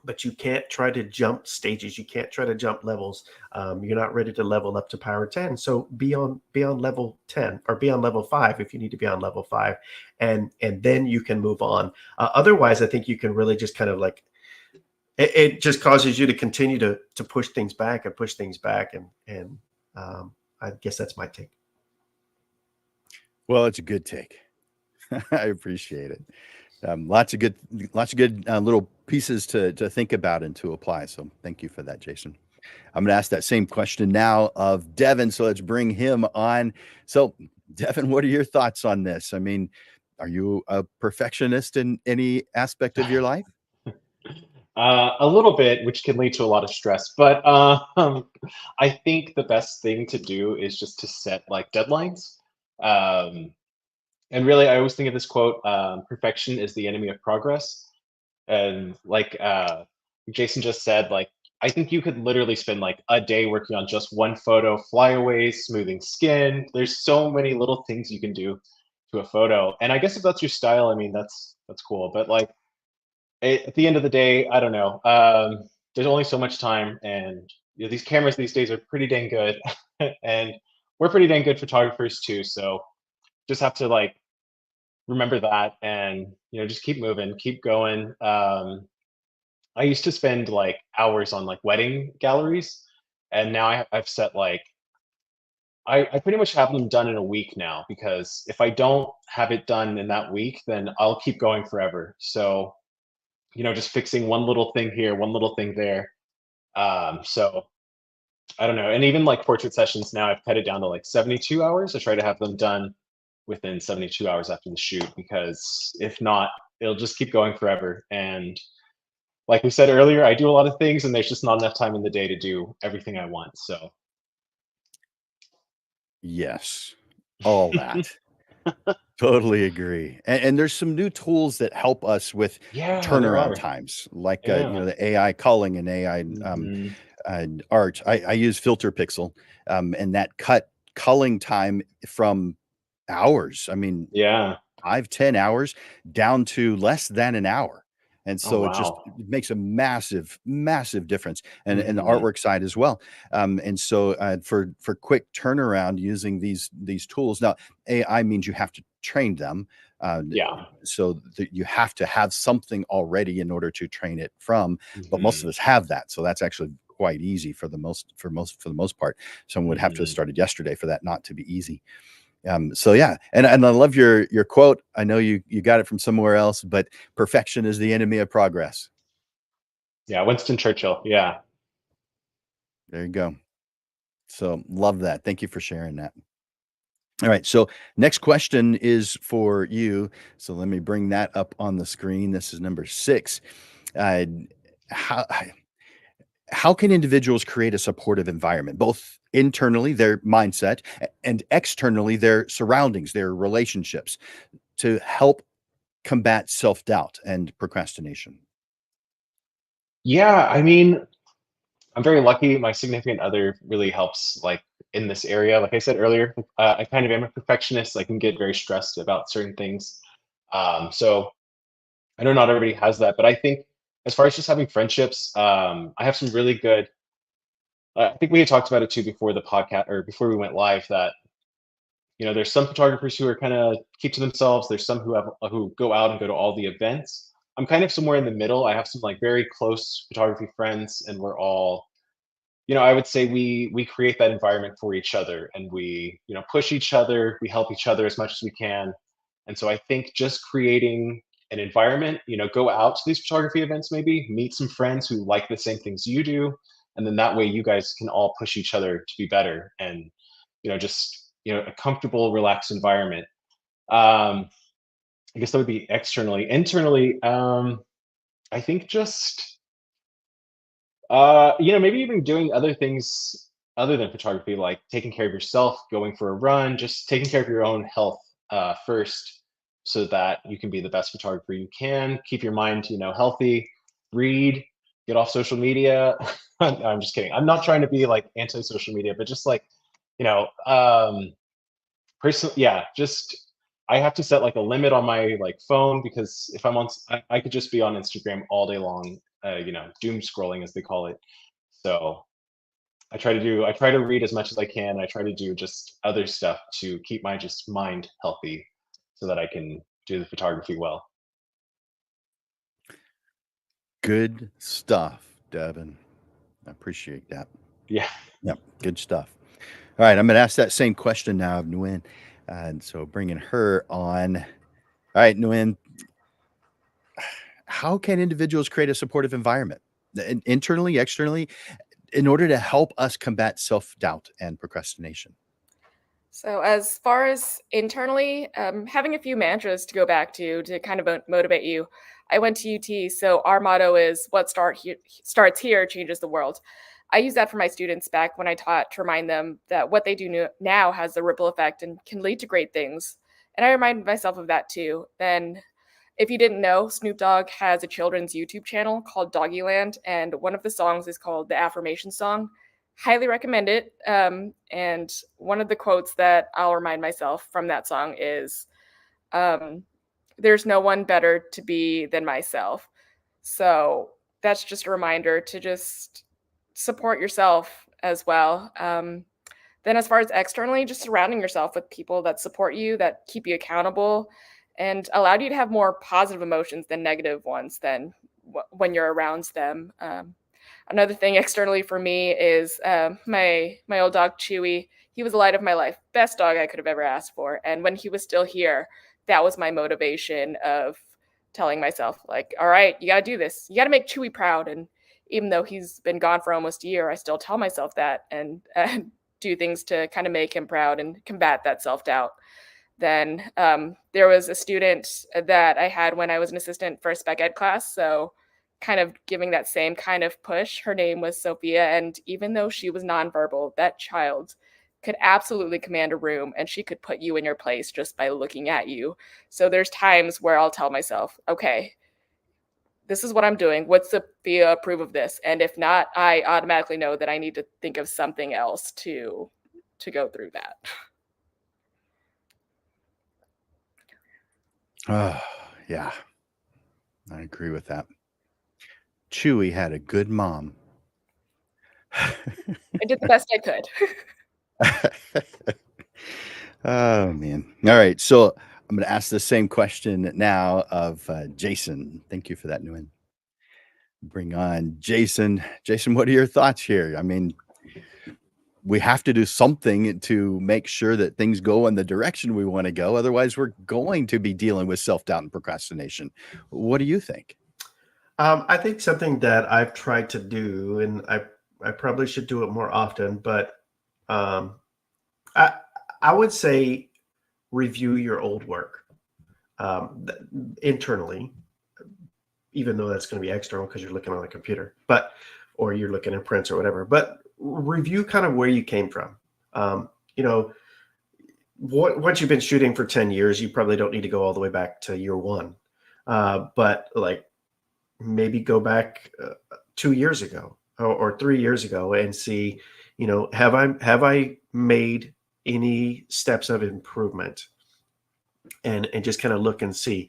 But you can't try to jump stages. You can't try to jump levels. You're not ready to level up to power 10. So be on level 10, or be on level 5 if you need to be on level 5, and then you can move on. Otherwise, I think you can really just kind of like, it just causes you to continue to push things back and push things back. And I guess that's my take. Well, it's a good take. I appreciate it. Lots of good little pieces to think about and to apply. So thank you for that, Jason. I'm going to ask that same question now of Devin. So let's bring him on. So Devin, what are your thoughts on this? I mean, are you a perfectionist in any aspect of your life? A little bit, which can lead to a lot of stress. But I think the best thing to do is just to set like deadlines. And really, I always think of this quote: "Perfection is the enemy of progress." And like Jason just said, like I think you could literally spend like a day working on just one photo, flyaways, smoothing skin. There's so many little things you can do to a photo. And I guess if that's your style, I mean that's cool. But like at the end of the day, I don't know. There's only so much time, and these cameras these days are pretty dang good, and we're pretty dang good photographers too. So just have to like remember that, and just keep moving, keep going. I used to spend like hours on like wedding galleries, and now I've set like I pretty much have them done in a week now, because if I don't have it done in that week, then I'll keep going forever. So just fixing one little thing here, one little thing there. So I don't know. And even like portrait sessions now, I've cut it down to like 72 hours. I try to have them done within 72 hours after the shoot, because if not, it'll just keep going forever. And like we said earlier, I do a lot of things, and there's just not enough time in the day to do everything I want. So Yes, all that. Totally agree. And there's some new tools that help us with yeah, there turnaround are. times, like Yeah. the AI culling and AI Mhm. art. I use Filter Pixel, and that cut culling time from hours. I mean, Yeah. 5-10 hours down to less than an hour. And Oh so wow. it makes a massive difference, and the Mhm. artwork side as well. And so for quick turnaround using these tools. Now, AI means you have to train them. Uh, Yeah. so that you have to have something already in order to train it from, but most of Mhm. us have that. So that's actually quite easy for the most part. Someone would have to have Mhm. started yesterday for that not to be easy. So yeah, and I love your quote. I know you got it from somewhere else, but perfection is the enemy of progress. Yeah, Winston Churchill. Yeah. There you go. So love that. Thank you for sharing that. All right. So next question is for you. So let me bring that up on the screen. This is number 6. Uh, how How can individuals create a supportive environment, both internally, their mindset, and externally, their surroundings, their relationships, to help combat self-doubt and procrastination? Yeah, I mean, I'm very lucky. My significant other really helps, like in this area. Like I said earlier, I kind of am a perfectionist. I can get very stressed about certain things. So I know not everybody has that, but I think as far as just having friendships, I have some really good. I think we had talked about it too before the podcast or before we went live. That there's some photographers who are kind of keep to themselves. There's some who go out and go to all the events. I'm kind of somewhere in the middle. I have some like very close photography friends, and we're all I would say we create that environment for each other, and we push each other, we help each other as much as we can. And so I think just creating an environment, go out to these photography events, maybe meet some friends who like the same things you do, and then that way you guys can all push each other to be better. And just a comfortable, relaxed environment. I guess that would be externally. Internally, I think just maybe even doing other things other than photography, like taking care of yourself, going for a run, just taking care of your own health first, so that you can be the best photographer you can. Keep your mind, healthy. Read. Get off social media. I'm just kidding. I'm not trying to be like anti-social media, but just like, you know, personally, yeah, just I have to set like a limit on my like phone, because if I'm on, I could just be on Instagram all day long, doom scrolling as they call it. So I try to read as much as I can. I try to do just other stuff to keep my just mind healthy, so that I can do the photography well. Good stuff, Devin. I appreciate that. Yeah. Yep, good stuff. All right, I'm gonna ask that same question now of Nguyen, and so bringing her on. All right, Nguyen, how can individuals create a supportive environment, internally, externally, in order to help us combat self-doubt and procrastination? So, as far as internally, having a few mantras to go back to kind of motivate you. I went to UT, so our motto is starts here changes the world. I use that for my students back when I taught, to remind them that what they do now has a ripple effect and can lead to great things. And I remind myself of that too. Then, if you didn't know, Snoop Dogg has a children's YouTube channel called Doggyland, and one of the songs is called the Affirmation Song. Highly recommend it. And one of the quotes that I'll remind myself from that song is, um, "There's no one better to be than myself." So that's just a reminder to just support yourself as well. Then, as far as externally, just surrounding yourself with people that support you, that keep you accountable, and allow you to have more positive emotions than negative ones than when you're around them. Another thing externally for me is my old dog Chewy. He was the light of my life, best dog I could have ever asked for. And when he was still here, that was my motivation of telling myself, like, all right, you got to do this. You got to make Chewy proud. And even though he's been gone for almost a year, I still tell myself that, and do things to kind of make him proud and combat that self doubt. Then there was a student that I had when I was an assistant for a spec ed class. So kind of giving that same kind of push. Her name was Sophia. And even though she was nonverbal, that child could absolutely command a room, and she could put you in your place just by looking at you. So there's times where I'll tell myself, okay, this is what I'm doing. Would Sophia approve of this? And if not, I automatically know that I need to think of something else to go through that. Oh, yeah, I agree with that. Chewy had a good mom. I did the best I could. Oh, man. All right, so I'm gonna ask the same question now of Jason. Thank you for that, Nguyen. Bring on Jason. Jason, what are your thoughts here? I mean, we have to do something to make sure that things go in the direction we want to go. Otherwise, we're going to be dealing with self-doubt and procrastination. What do you think? I think something that I've tried to do, and I probably should do it more often, but um, I I would say review your old work internally, even though that's going to be external because you're looking on the computer. But or you're looking at prints or whatever. But review kind of where you came from. You know, once you've been shooting for 10 years, you probably don't need to go all the way back to year one. But like maybe go back 2 years ago or 3 years ago and see, you know, have I made any steps of improvement? And just kind of look and see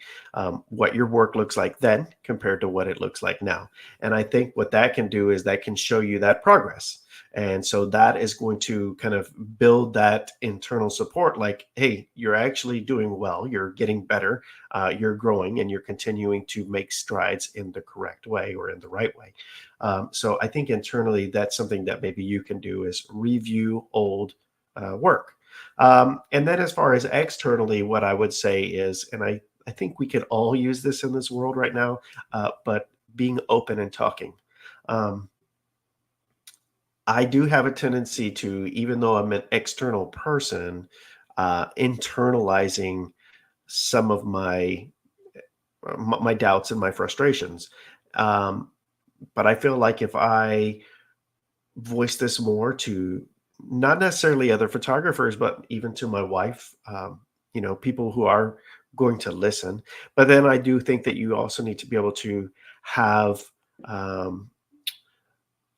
what your work looks like then compared to what it looks like now. And I think what that can do is that can show you that progress. And so that is going to kind of build that internal support like, hey, you're actually doing well, you're getting better, you're growing, and you're continuing to make strides in the correct way or in the right way. So I think internally that's something that maybe you can do is review old work. And then as far as externally, what I would say is, and I think we could all use this in this world right now, but being open and talking. I do have a tendency to, even though I'm an external person, internalizing some of my doubts and my frustrations. But I feel like if I voice this more to not necessarily other photographers, but even to my wife, you know, people who are going to listen. But then I do think that you also need to be able to have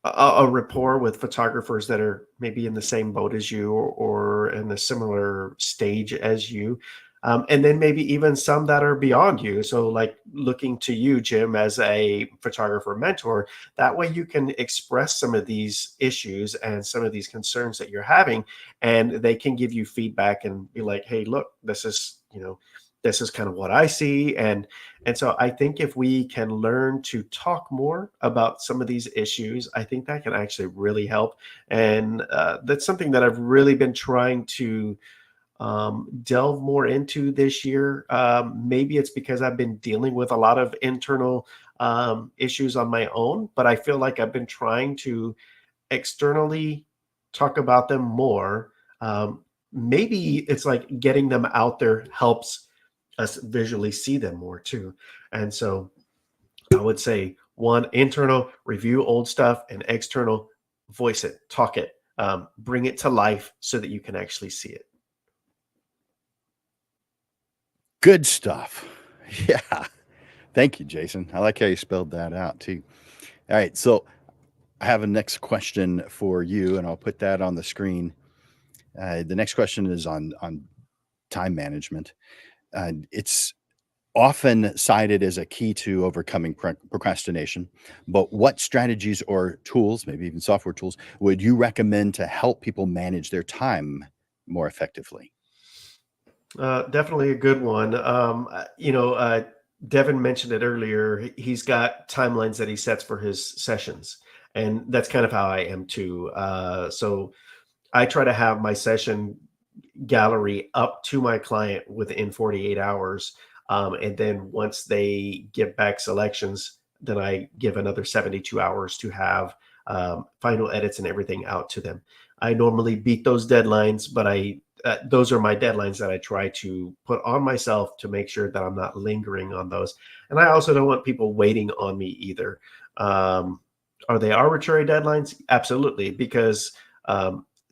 a rapport with photographers that are maybe in the same boat as you or in a similar stage as you. And then maybe even some that are beyond you. So like looking to you, Jim, as a photographer mentor, that way you can express some of these issues and some of these concerns that you're having, and they can give you feedback and be like, hey, look, this is, you know, this is kind of what I see. And so I think if we can learn to talk more about some of these issues, I think that can actually really help. And that's something that I've really been trying to delve more into this year. Maybe it's because I've been dealing with a lot of internal issues on my own, but I feel like I've been trying to externally talk about them more. Maybe it's like getting them out there helps us visually see them more too. And so I would say one, internal, review old stuff, and external, voice it, talk it, bring it to life so that you can actually see it. Good stuff. Yeah. Thank you, Jason. I like how you spelled that out too. All right. So I have a next question for you, and I'll put that on the screen. The next question is on time management. It's often cited as a key to overcoming procrastination. But what strategies or tools, maybe even software tools, would you recommend to help people manage their time more effectively? Definitely a good one. You know, Devin mentioned it earlier. He's got timelines that he sets for his sessions, and that's kind of how I am too. So I try to have my session gallery up to my client within 48 hours. And then once they give back selections, then I give another 72 hours to have final edits and everything out to them. I normally beat those deadlines, but those are my deadlines that I try to put on myself to make sure that I'm not lingering on those. And I also don't want people waiting on me either. Are they arbitrary deadlines? Absolutely, because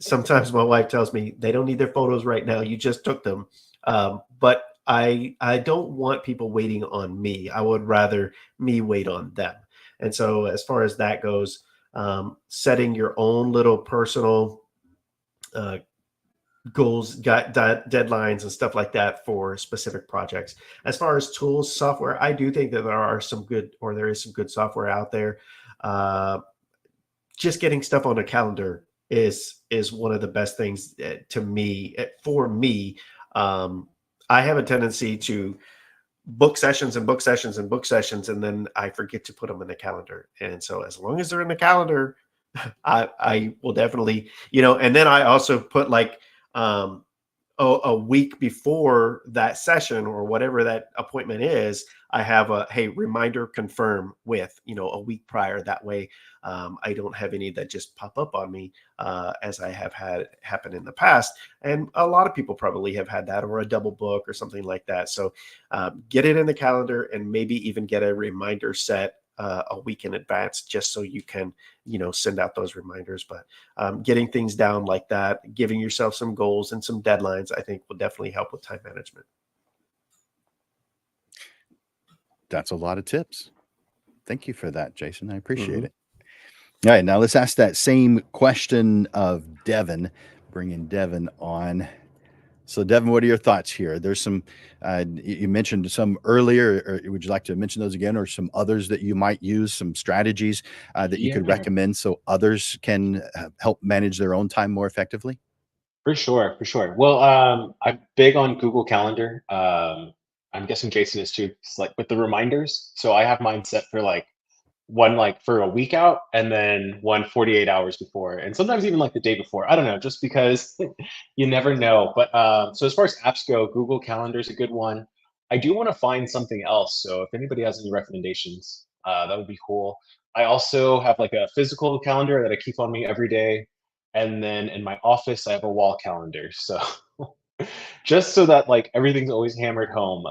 sometimes my wife tells me they don't need their photos right now. You just took them. But I don't want people waiting on me. I would rather me wait on them. And so as far as that goes, setting your own little personal goals, deadlines and stuff like that for specific projects. As far as tools, software, I do think that there is some good software out there. Just getting stuff on a calendar is one of the best things to me. For me, I have a tendency to book sessions and book sessions and book sessions, and then I forget to put them in the calendar. And so as long as they're in the calendar, I will definitely, you know, and then I also put like a week before that session or whatever that appointment is, I have a, hey, reminder confirm with, you know, a week prior. That way I don't have any that just pop up on me as I have had happen in the past. And a lot of people probably have had that, or a double book or something like that. So get it in the calendar and maybe even get a reminder set a week in advance, just so you can, send out those reminders. But getting things down like that, giving yourself some goals and some deadlines, I think will definitely help with time management. That's a lot of tips. Thank you for that, Jason. I appreciate Mhm. it. All right, now let's ask that same question of Devin. Bringing Devin on. So, Devin, what are your thoughts here? There's some, you mentioned some earlier, or would you like to mention those again, or some others that you might use, some strategies that you could Yeah, recommend so others can help manage their own time more effectively? for sure, for sure. Well, I'm big on Google Calendar. I'm guessing Jason is too. It's like with the reminders. So I have mine set for like one like for a week out and then one 48 hours before and sometimes even like the day before. I don't know, just because you never know. But so as far as apps go, Google Calendar is a good one. I do want to find something else, so if anybody has any recommendations, that would be cool. I also have like a physical calendar that I keep on me every day, and then in my office I have a wall calendar, so just so that like everything's always hammered home.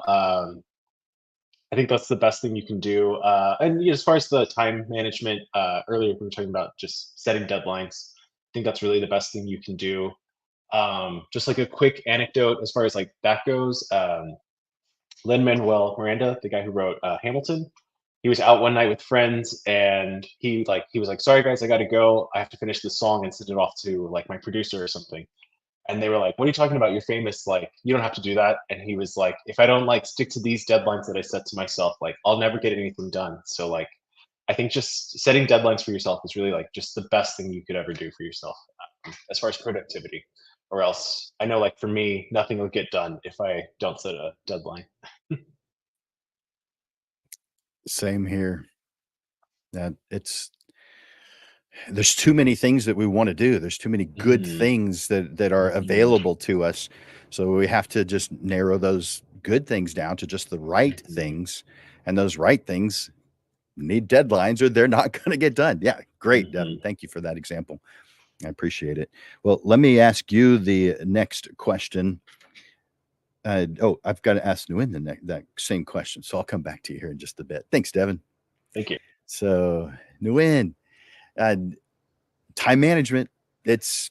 I think that's the best thing you can do. And as far as the time management, earlier we were talking about just setting deadlines. I think that's really the best thing you can do. Just like a quick anecdote as far as like that goes. Lin-Manuel Miranda, the guy who wrote Hamilton, he was out one night with friends and he was like, sorry guys, I got to go. I have to finish this song and send it off to like my producer or something. And they were like, what are you talking about? You're famous. Like, you don't have to do that. And he was like, if I don't like stick to these deadlines that I set to myself, like I'll never get anything done. So like, I think just setting deadlines for yourself is really like just the best thing you could ever do for yourself, as far as productivity. Or else I know like for me, nothing will get done if I don't set a deadline. Same here. That there's too many things that we want to do. There's too many good Mhm. things that are available to us. So we have to just narrow those good things down to just the right Mhm. things. And those right things need deadlines or they're not going to get done. Yeah, great, Devin. Mhm. Thank you for that example. I appreciate it. Well, let me ask you the next question. I've got to ask Nguyen that same question. So I'll come back to you here in just a bit. Thanks, Devin. Thank you. So, Nguyen, uh, time management, it's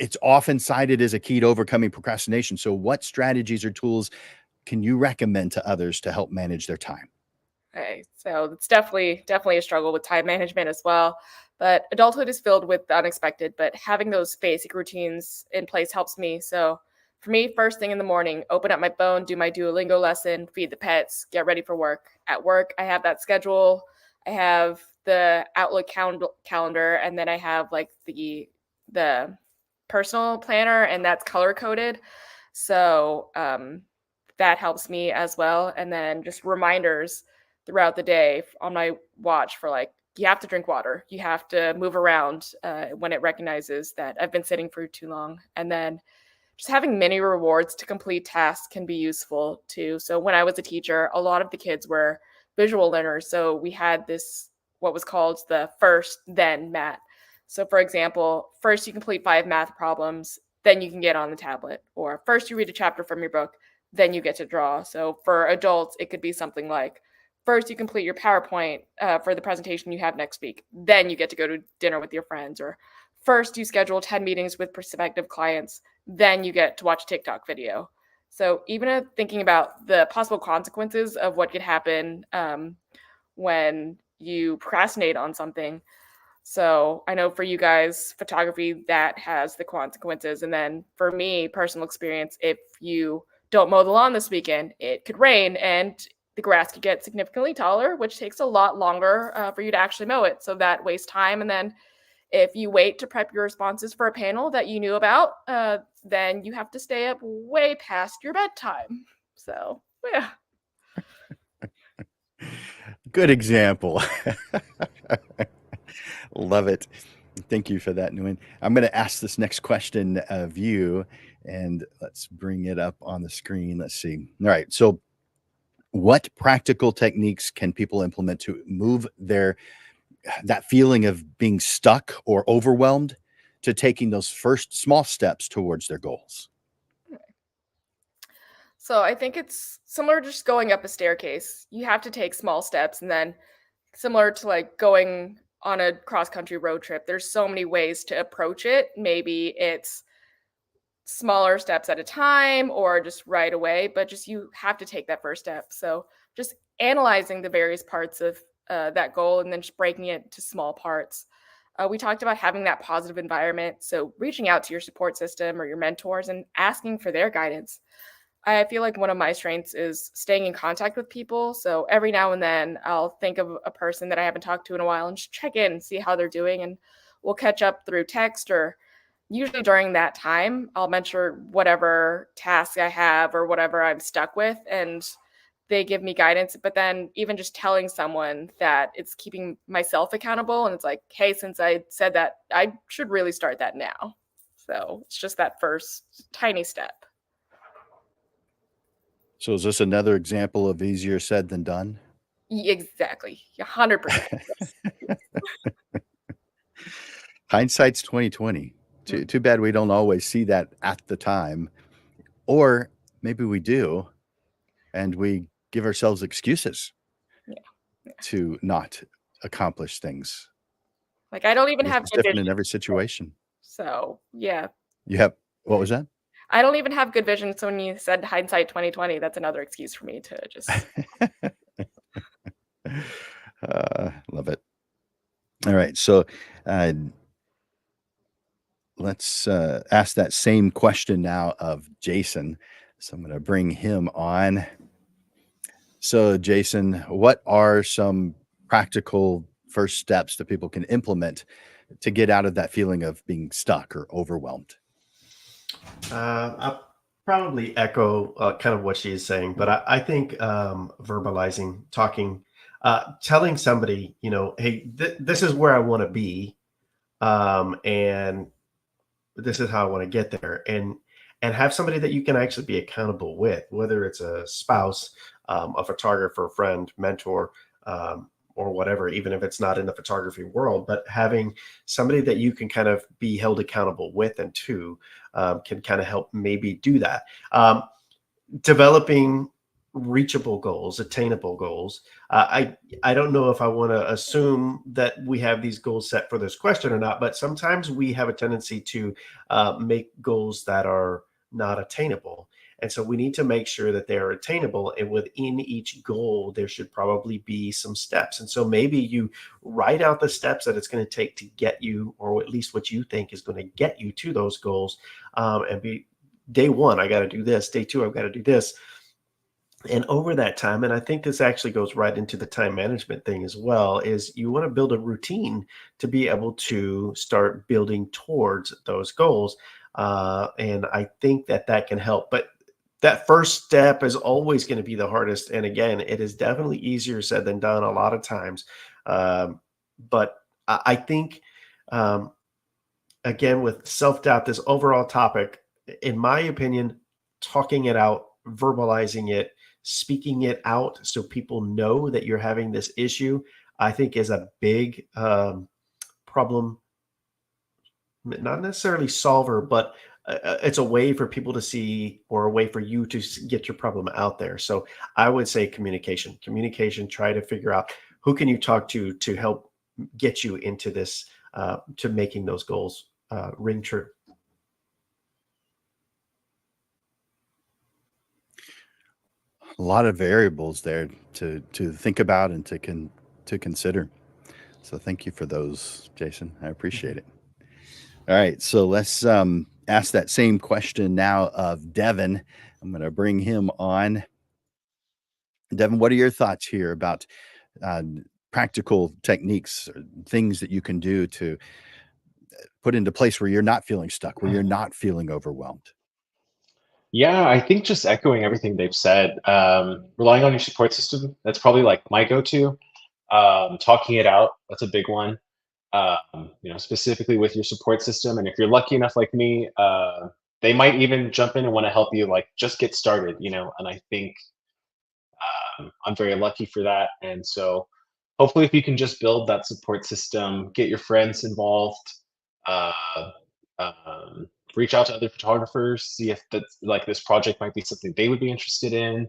it's often cited as a key to overcoming procrastination. So, what strategies or tools can you recommend to others to help manage their time? Okay, so it's definitely a struggle with time management as well. But adulthood is filled with the unexpected, but having those basic routines in place helps me. So for me, first thing in the morning, open up my phone, do my Duolingo lesson, feed the pets, get ready for work. At work, I have that schedule. I have the Outlook calendar, and then I have like the personal planner, and that's color coded. So that helps me as well. And then just reminders throughout the day on my watch for like, you have to drink water, you have to move around when it recognizes that I've been sitting for too long. And then just having mini rewards to complete tasks can be useful too. So when I was a teacher, a lot of the kids were visual learners. So we had this, what was called the first then mat. So for example, first you complete 5 math problems, then you can get on the tablet. Or first you read a chapter from your book, then you get to draw. So for adults, it could be something like first you complete your PowerPoint for the presentation you have next week, then you get to go to dinner with your friends. Or first you schedule 10 meetings with prospective clients, then you get to watch a TikTok video. So even thinking about the possible consequences of what could happen when you procrastinate on something. So I know for you guys, photography, that has the consequences. And then for me, personal experience, if you don't mow the lawn this weekend, it could rain and the grass could get significantly taller, which takes a lot longer for you to actually mow it. So that wastes time. And then if you wait to prep your responses for a panel that you knew about, then you have to stay up way past your bedtime. So, yeah. Good example. Love it. Thank you for that, Nguyen. I'm going to ask this next question of you, and let's bring it up on the screen. Let's see. All right. So, what practical techniques can people implement to move that feeling of being stuck or overwhelmed to taking those first small steps towards their goals? So I think it's similar to just going up a staircase. You have to take small steps and then similar to like going on a cross-country road trip. There's so many ways to approach it. Maybe it's smaller steps at a time or just right away, but just you have to take that first step. So just analyzing the various parts of that goal and then just breaking it to small parts. We talked about having that positive environment. So reaching out to your support system or your mentors and asking for their guidance. I feel like one of my strengths is staying in contact with people. So every now and then I'll think of a person that I haven't talked to in a while and just check in and see how they're doing. And we'll catch up through text, or usually during that time, I'll mention whatever task I have or whatever I'm stuck with. And they give me guidance. But then even just telling someone that it's keeping myself accountable. And it's like, hey, since I said that, I should really start that now. So it's just that first tiny step. So is this another example of easier said than done? Exactly. 100%. Hindsight's 2020. Too bad we don't always see that at the time. Or maybe we do, and we give ourselves excuses to not accomplish things. Like, I don't even have It's good different vision. in every situation. So, yeah. You have what was that? I don't even have good vision. So when you said hindsight 2020, that's another excuse for me to just Love it. All right. So let's ask that same question now of Jason. So I'm going to bring him on. So, Jason, what are some practical first steps that people can implement to get out of that feeling of being stuck or overwhelmed? I'll probably echo kind of what she is saying, but I think verbalizing, talking, telling somebody, hey, this is where I want to be, and this is how I want to get there, and have somebody that you can actually be accountable with, whether it's a spouse, a photographer, friend, mentor, or whatever, even if it's not in the photography world, but having somebody that you can kind of be held accountable with and to can kind of help maybe do that. Developing reachable goals, attainable goals. I don't know if I want to assume that we have these goals set for this question or not, but sometimes we have a tendency to make goals that are not attainable. And so we need to make sure that they are attainable. And within each goal, there should probably be some steps. And so maybe you write out the steps that it's going to take to get you, or at least what you think is going to get you to those goals. And be day one, I got to do this. Day two, I've got to do this. And over that time, and I think this actually goes right into the time management thing as well, is you want to build a routine to be able to start building towards those goals. And I think that can help. But that first step is always going to be the hardest. And again, it is definitely easier said than done a lot of times. But I think, again, with self-doubt, this overall topic, in my opinion, talking it out, verbalizing it, speaking it out so people know that you're having this issue, I think is a big problem, not necessarily solver, but it's a way for people to see, or a way for you to get your problem out there. So I would say communication, try to figure out who can you talk to help get you into this, to making those goals ring true. A lot of variables there to think about and to consider. So thank you for those, Jason. I appreciate it. All right, so let's ask that same question now of Devin. I'm going to bring him on. Devin, what are your thoughts here about practical techniques, or things that you can do to put into place where you're not feeling stuck, where you're not feeling overwhelmed? Yeah, I think just echoing everything they've said, relying on your support system, that's probably like my go-to. Talking it out, that's a big one. Specifically with your support system. And if you're lucky enough like me, they might even jump in and want to help you like just get started, and I think I'm very lucky for that. And so hopefully if you can just build that support system, get your friends involved, uh, reach out to other photographers, see if that's like this project might be something they would be interested in.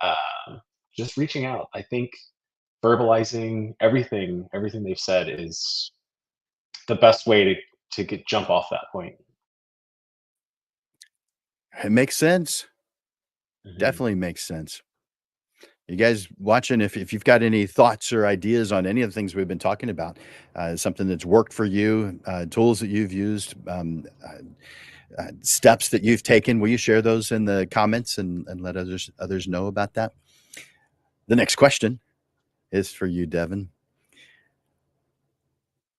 Um, just reaching out. I think verbalizing everything they've said is the best way to jump off that point. It makes sense. Mhm. Definitely makes sense. You guys watching, if you've got any thoughts or ideas on any of the things we've been talking about, something that's worked for you, tools that you've used, steps that you've taken, will you share those in the comments and let others know about that? The next question is for you, Devin.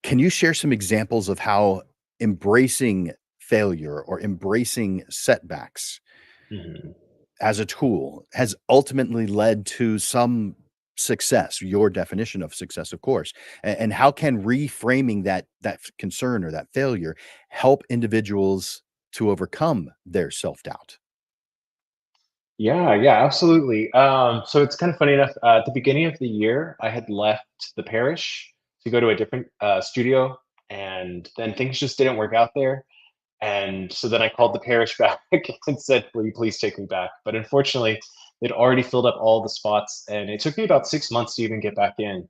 Can you share some examples of how embracing failure or embracing setbacks Mhm. as a tool has ultimately led to some success, your definition of success, of course, and how can reframing that concern or that failure help individuals to overcome their self-doubt? Yeah, yeah, absolutely. So it's kind of funny enough. At the beginning of the year, I had left the parish to go to a different studio, and then things just didn't work out there. And so then I called the parish back and said, "Will you please take me back?" But unfortunately, they'd already filled up all the spots, and it took me about 6 months to even get back in.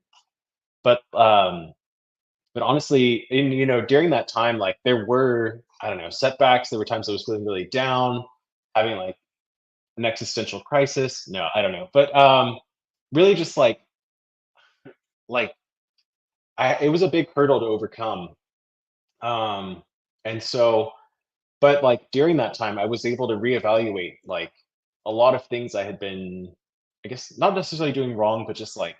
But but honestly, during that time, like there were, I don't know, setbacks. There were times I was feeling really down, having like an existential crisis. No, I don't know. But really just like it was a big hurdle to overcome. Um and so but like during that time I was able to reevaluate like a lot of things I had been, I guess, not necessarily doing wrong, but just like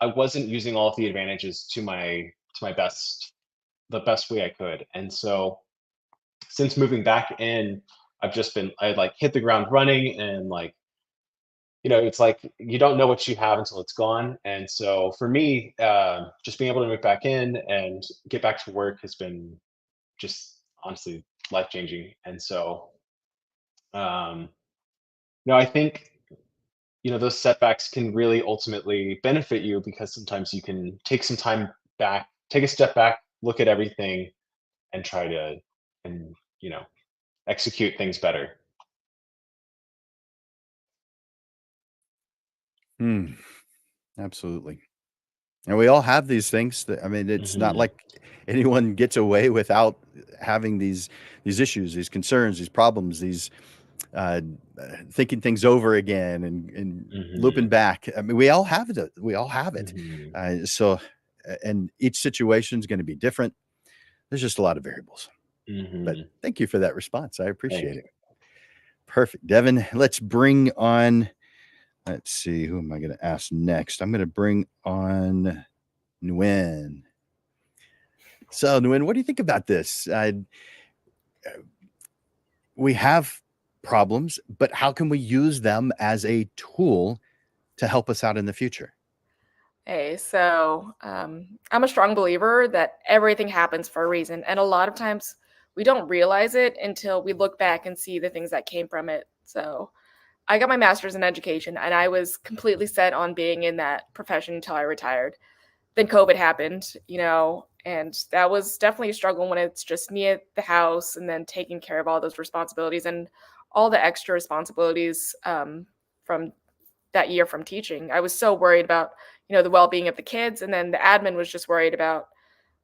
I wasn't using all of the advantages to my best, the best way I could. And so since moving back in, I like hit the ground running, and like, it's like you don't know what you have until it's gone. And so for me, just being able to move back in and get back to work has been just honestly life changing. And so, um, I think, those setbacks can really ultimately benefit you, because sometimes you can take some time back, take a step back, look at everything, and try to, and, execute things better. Hmm, absolutely. And we all have these things that, I mean, it's not Hmm. like anyone gets away without having these issues, these concerns, these problems, these uh, thinking things over again and looping Hmm. back. I mean, we all have it. We all have it. Hmm. And each situation is going to be different. There's just a lot of variables. But Hmm. thank you for that response. I Thanks. appreciate it. Perfect, Devin. Let's bring on. Let's see. Who am I going to ask next? I'm going to bring on Nguyen. So, Nguyen, what do you think about this? We have problems, but how can we use them as a tool to help us out in the future? Hey, so I'm a strong believer that everything happens for a reason. And a lot of times we don't realize it until we look back and see the things that came from it. So I got my master's in education and I was completely set on being in that profession until I retired. Then COVID happened, and that was definitely a struggle when it's just me at the house and then taking care of all those responsibilities and all the extra responsibilities from that year from teaching. I was so worried about, the well-being of the kids, and then the admin was just worried about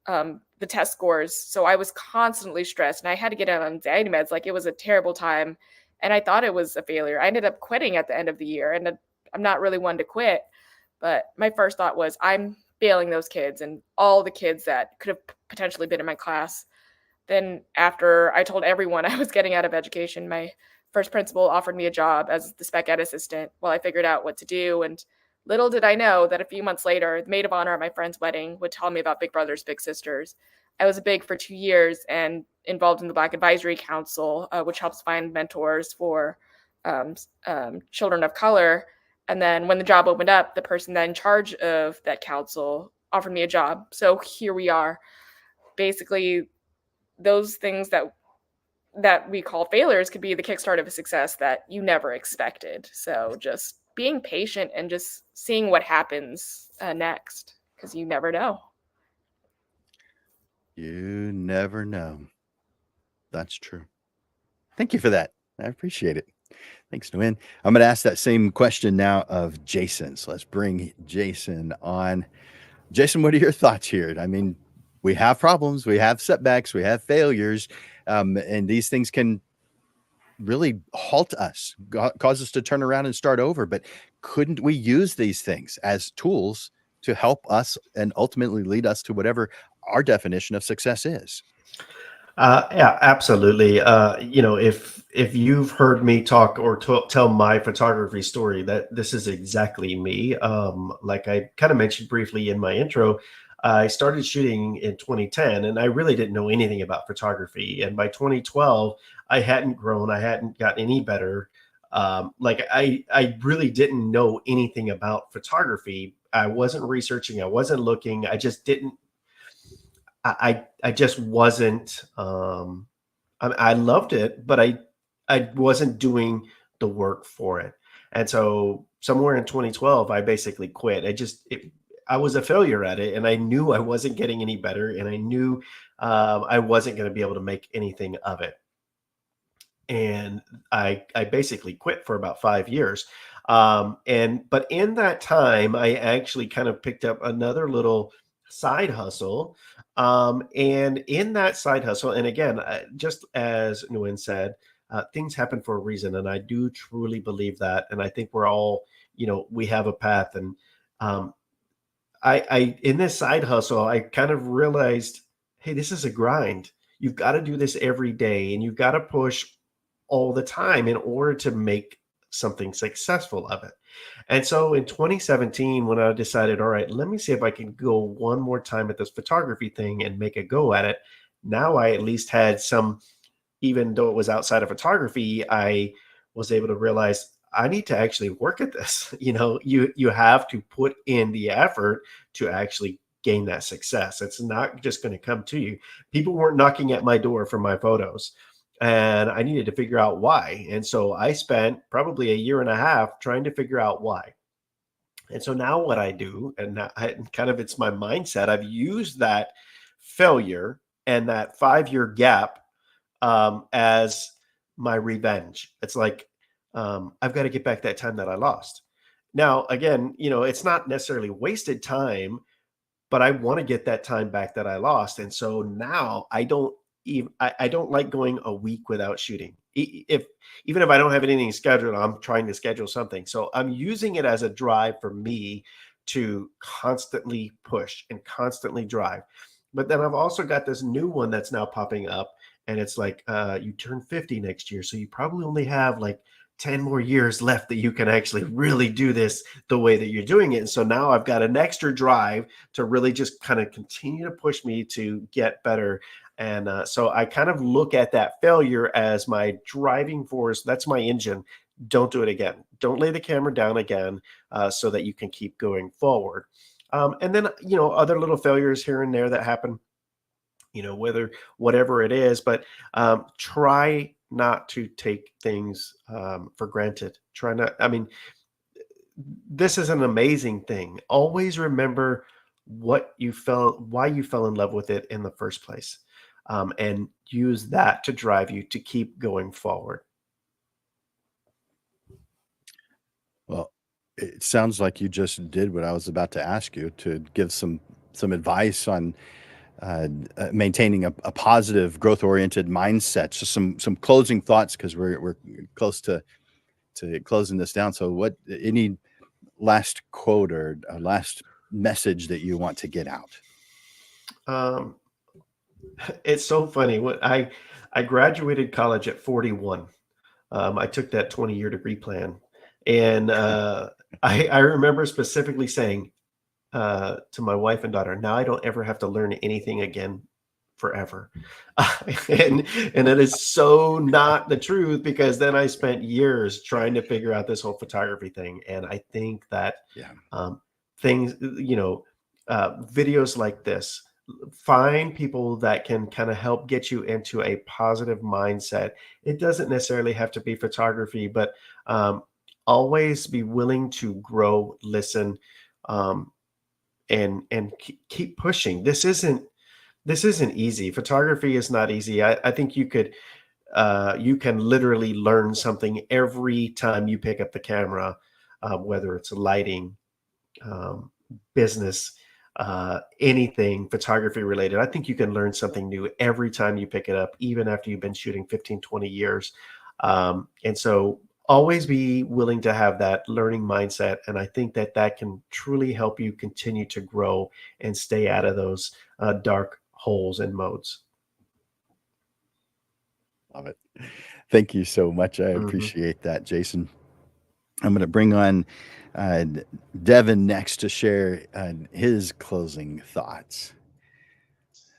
the test scores. So I was constantly stressed, and I had to get on anxiety meds. Like, it was a terrible time, and I thought it was a failure. I ended up quitting at the end of the year, and I'm not really one to quit. But my first thought was, I'm failing those kids and all the kids that could have potentially been in my class. Then after I told everyone I was getting out of education, my first principal offered me a job as the spec ed assistant while I figured out what to do. And little did I know that a few months later, the maid of honor at my friend's wedding would tell me about Big Brothers Big Sisters. I was a big for 2 years and involved in the Black Advisory Council, which helps find mentors for children of color. And then when the job opened up, the person that in charge of that council offered me a job. So here we are. Basically, those things that we call failures could be the kickstart of a success that you never expected. So just being patient and just seeing what happens next, because you never know. You never know. That's true. Thank you for that. I appreciate it. Thanks, Nguyen. I'm going to ask that same question now of Jason. So let's bring Jason on. Jason, what are your thoughts here? I mean, we have problems, we have setbacks, we have failures, and these things can really halt us, cause us to turn around and start over. But couldn't we use these things as tools to help us and ultimately lead us to whatever our definition of success is? Yeah, absolutely. If you've heard me talk or tell my photography story, that this is exactly me. Like I kind of mentioned briefly in my intro, I started shooting in 2010, and I really didn't know anything about photography. And by 2012, I hadn't grown, I hadn't gotten any better. I really didn't know anything about photography. I wasn't researching, I wasn't looking, I just didn't I just wasn't. I loved it, but I wasn't doing the work for it. And so somewhere in 2012, I basically quit. I was a failure at it, and I knew I wasn't getting any better, and I knew I wasn't going to be able to make anything of it. And I basically quit for about 5 years. But in that time, I actually kind of picked up another little side hustle. And in that side hustle, and again, just as Nguyen said, things happen for a reason, and I do truly believe that. And I think we're all, we have a path. And um, I in this side hustle, I kind of realized, hey, this is a grind. You've got to do this every day, and you've got to push all the time in order to make something successful of it. And so in 2017, when I decided, all right, let me see if I can go one more time at this photography thing and make a go at it. Now I at least had some, even though it was outside of photography, I was able to realize I need to actually work at this. You have to put in the effort to actually gain that success. It's not just going to come to you. People weren't knocking at my door for my photos, and I needed to figure out why. And so I spent probably a year and a half trying to figure out why. And so now what I do, and kind of it's my mindset, I've used that failure and that 5 year gap as my revenge. It's like, I've got to get back that time that I lost. Now, again, it's not necessarily wasted time, but I want to get that time back that I lost. And so now I don't like going a week without shooting. Even if I don't have anything scheduled, I'm trying to schedule something. So I'm using it as a drive for me to constantly push and constantly drive. But then I've also got this new one that's now popping up, and it's like, you turn 50 next year, so you probably only have like 10 more years left that you can actually really do this the way that you're doing it. And so now I've got an extra drive to really just kind of continue to push me to get better. And so I kind of look at that failure as my driving force. That's my engine. Don't do it again. Don't lay the camera down again, so that you can keep going forward. And then, other little failures here and there that happen, whatever it is, but try not to take things for granted. Try not, I mean, this is an amazing thing. Always remember why you fell in love with it in the first place. And use that to drive you to keep going forward. Well, it sounds like you just did what I was about to ask you, to give some advice on maintaining a positive, growth oriented mindset. So some closing thoughts, because we're close to closing this down. So, any last quote or a last message that you want to get out? Um, it's so funny. I graduated college at 41. I took that 20-year degree plan, and I remember specifically saying to my wife and daughter, "Now I don't ever have to learn anything again forever." And it is so not the truth, because then I spent years trying to figure out this whole photography thing. And I think that Yeah. things, videos like this, find people that can kind of help get you into a positive mindset. It doesn't necessarily have to be photography, but always be willing to grow, listen, um, and keep pushing. This isn't easy. Photography is not easy. I think you could you can literally learn something every time you pick up the camera, whether it's lighting, business, anything photography related. I think you can learn something new every time you pick it up, even after you've been shooting 15, 20 years. And so always be willing to have that learning mindset. And I think that that can truly help you continue to grow and stay out of those dark holes and modes. Love it. Thank you so much. I appreciate that, Jason. I'm going to bring on Devin next to share his closing thoughts.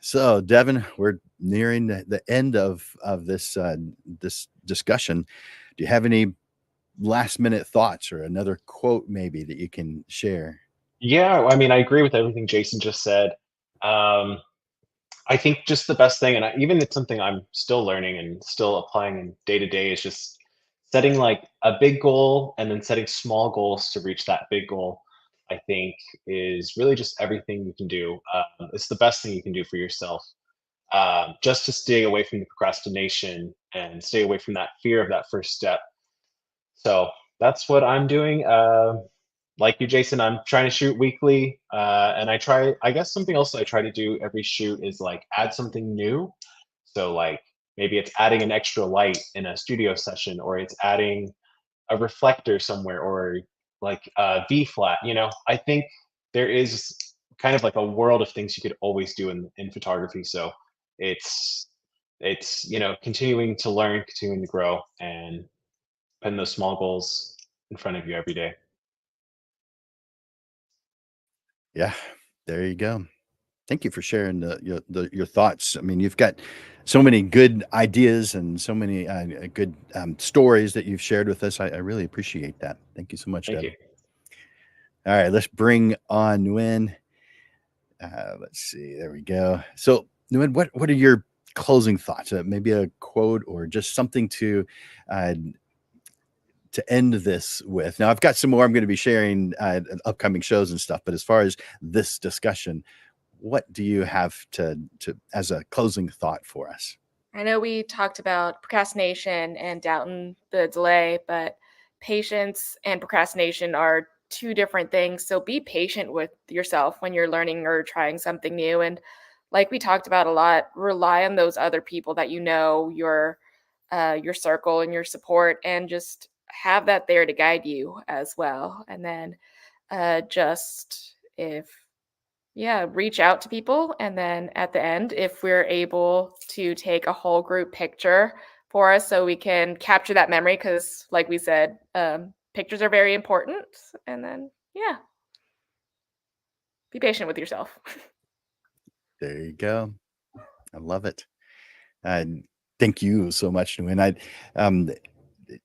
So, Devin, we're nearing the end of this this discussion. Do you have any last minute thoughts or another quote maybe that you can share? Yeah, I mean, I agree with everything Jason just said. I think just the best thing, and even it's something I'm still learning and still applying in day to day, is just setting like a big goal and then setting small goals to reach that big goal. I think is really just everything you can do. It's the best thing you can do for yourself. Just to stay away from the procrastination and stay away from that fear of that first step. So that's what I'm doing. Like you, Jason, I'm trying to shoot weekly, and I guess something else I try to do every shoot is like add something new. So like maybe it's adding an extra light in a studio session, or it's adding a reflector somewhere, or like a V flat. I think there is kind of like a world of things you could always do in photography. So it's continuing to learn, continuing to grow, and putting those small goals in front of you every day. Yeah, there you go. Thank you for sharing your thoughts. I mean, you've got so many good ideas and so many good stories that you've shared with us. I really appreciate that. Thank you so much, Thank you. Devin. All right, let's bring on Nguyen. Let's see. There we go. So, Nguyen, what are your closing thoughts? Maybe a quote or just something uh, to end this with. Now, I've got some more I'm going to be sharing upcoming shows and stuff, but as far as this discussion, what do you have to as a closing thought for us? I know we talked about procrastination and doubting the delay, but patience and procrastination are two different things. So be patient with yourself when you're learning or trying something new. And like we talked about a lot, rely on those other people that you know, your circle and your support, and just have that there to guide you as well. And then just if reach out to people. And then at the end, if we're able to take a whole group picture for us so we can capture that memory, because like we said, pictures are very important. And then, be patient with yourself. There you go. I love it. Thank you so much, Nguyen.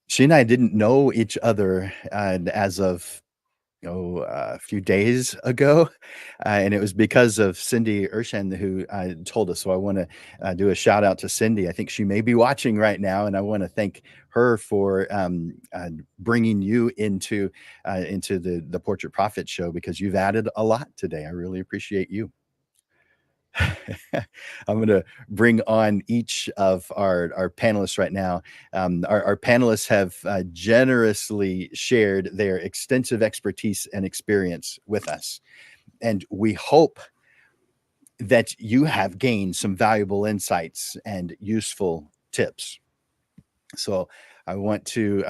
She and I didn't know each other as of a few days ago, and it was because of Cindy Urshan who told us. So I want to do a shout out to Cindy. I think she may be watching right now, and I want to thank her for bringing you into the Portrait Prophet show, because you've added a lot today. I really appreciate you. I'm going to bring on each of our panelists right now. Our panelists have generously shared their extensive expertise and experience with us. And we hope that you have gained some valuable insights and useful tips. So I want you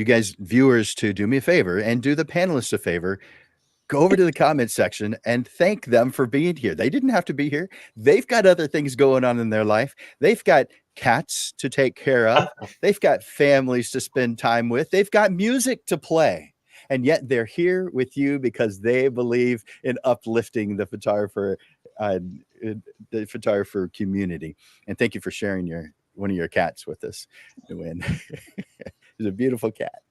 guys, viewers, to do me a favor and do the panelists a favor. Go over to the comment section and thank them for being here. They didn't have to be here. They've got other things going on in their life. They've got cats to take care of. They've got families to spend time with. They've got music to play. And yet they're here with you because they believe in uplifting the photographer community. And thank you for sharing one of your cats with us, Nguyen. It's a beautiful cat.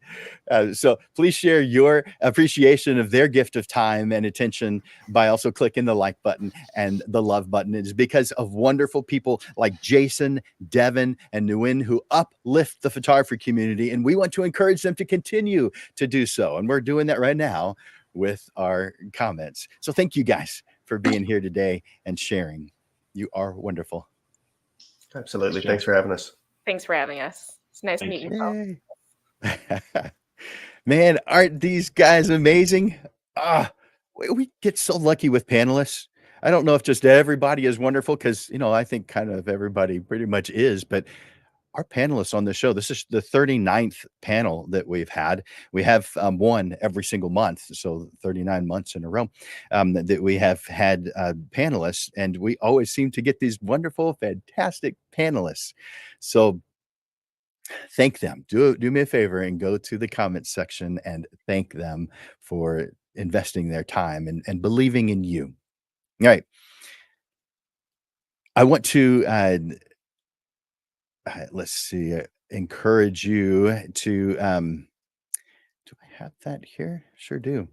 So please share your appreciation of their gift of time and attention by also clicking the like button and the love button. It is because of wonderful people like Jason, Devin, and Nguyen who uplift the photography community, and we want to encourage them to continue to do so. And we're doing that right now with our comments. So thank you guys for being here today and sharing. You are wonderful. Absolutely. Thanks for having us. Thanks for having us. It's nice Thank meeting you. you. Yay. Man, aren't these guys amazing? Ah, we get so lucky with panelists. I don't know if just everybody is wonderful because, I think kind of everybody pretty much is, but our panelists on the show, this is the 39th panel that we've had. We have one every single month, so 39 months in a row that we have had panelists, and we always seem to get these wonderful, fantastic panelists. So thank them. Do me a favor and go to the comments section and thank them for investing their time and believing in you. All right. I want to let's see, encourage you to do I have that here? Sure do.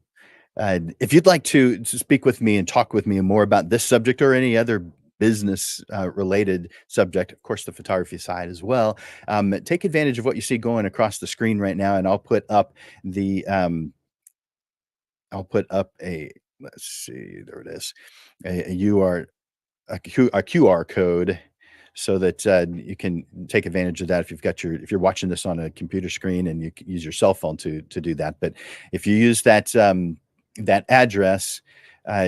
If you'd like to speak with me and talk with me more about this subject or any other business related subject, of course, the photography side as well, take advantage of what you see going across the screen right now, and I'll put up the let's see, there it is, a UR a QR code so that you can take advantage of that if you're watching this on a computer screen and you can use your cell phone to do that. But if you use that address,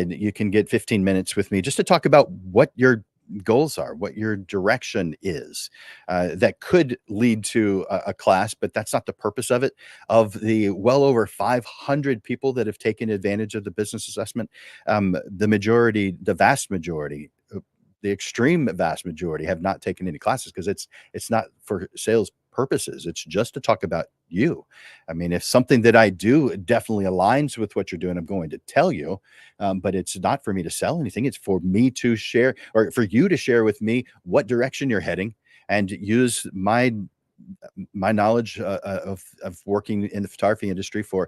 you can get 15 minutes with me just to talk about what your goals are, what your direction is. That could lead to a class, but that's not the purpose of it. Of the well over 500 people that have taken advantage of the business assessment, the vast majority, the extreme vast majority have not taken any classes because it's not for sales purposes. It's just to talk about you. I mean, if something that I do definitely aligns with what you're doing, I'm going to tell you. But it's not for me to sell anything. It's for me to share, or for you to share with me what direction you're heading, and use my knowledge of working in the photography industry for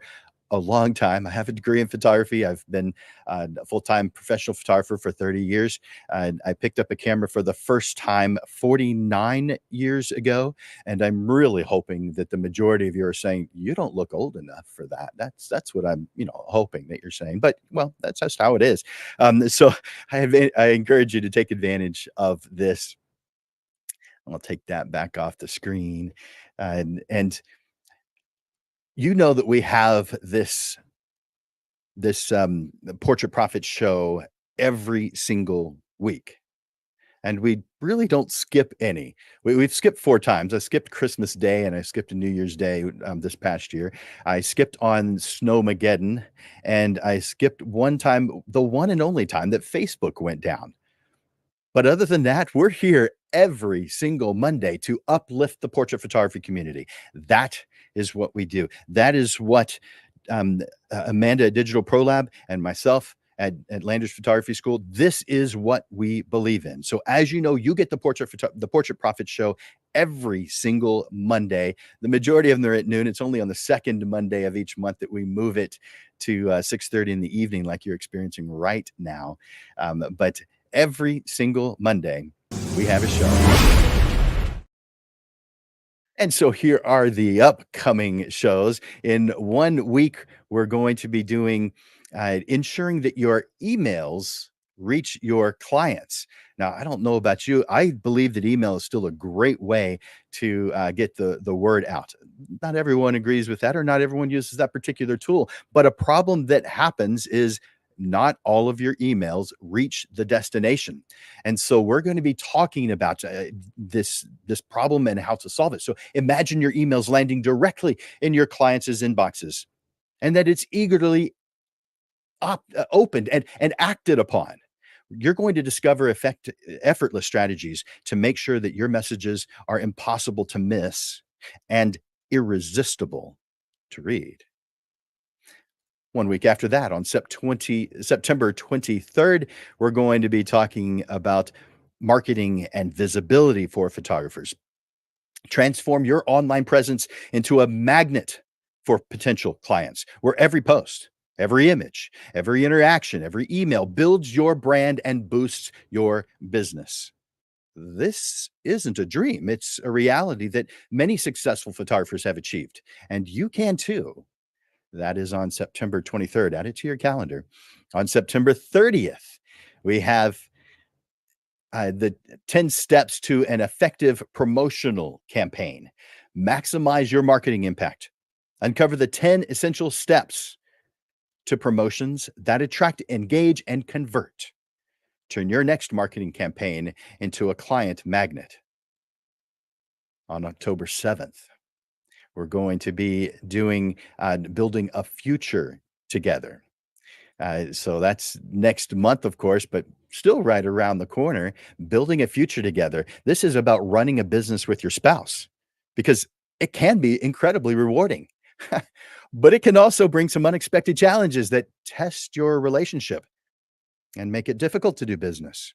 a long time. I have a degree in photography. I've been a full-time professional photographer for 30 years. I picked up a camera for the first time 49 years ago, and I'm really hoping that the majority of you are saying, you don't look old enough for that. That's what I'm, hoping that you're saying. But, well, that's just how it is. So I encourage you to take advantage of this. I'll take that back off the screen. And you know that we have this Portrait Profit show every single week, and we really don't skip any. We've skipped 4 times. I skipped Christmas Day, and I skipped a New Year's Day, this past year. I skipped on Snowmageddon, and I skipped one time, the one and only time that Facebook went down. But other than that, we're here every single Monday to uplift the portrait photography community. That is what we do. That is what Amanda at Digital Pro Lab and myself at Landers Photography School, this is what we believe in. So as you know, you get the Portrait Profit Show every single Monday. The majority of them are at noon. It's only on the second Monday of each month that we move it to 6:30 in the evening, like you're experiencing right now. But every single Monday, we have a show. And so here are the upcoming shows. In 1 week, we're going to be doing ensuring that your emails reach your clients. Now, I don't know about you. I believe that email is still a great way to get the word out. Not everyone agrees with that, or not everyone uses that particular tool. But a problem that happens is not all of your emails reach the destination. And so we're going to be talking about this problem and how to solve it. So imagine your emails landing directly in your clients' inboxes, and that it's eagerly opened and acted upon. You're going to discover effortless strategies to make sure that your messages are impossible to miss and irresistible to read. 1 week after that, on September 23rd, we're going to be talking about marketing and visibility for photographers. Transform your online presence into a magnet for potential clients, where every post, every image, every interaction, every email builds your brand and boosts your business. This isn't a dream. It's a reality that many successful photographers have achieved, and you can too. That is on September 23rd. Add it to your calendar. On September 30th, we have The 10 steps to an effective promotional campaign. Maximize your marketing impact. Uncover the 10 essential steps to promotions that attract, engage, and convert. Turn your next marketing campaign into a client magnet. On October 7th, we're going to be building a future together. So that's next month, of course, but still right around the corner, building a future together. This is about running a business with your spouse because it can be incredibly rewarding, but it can also bring some unexpected challenges that test your relationship and make it difficult to do business.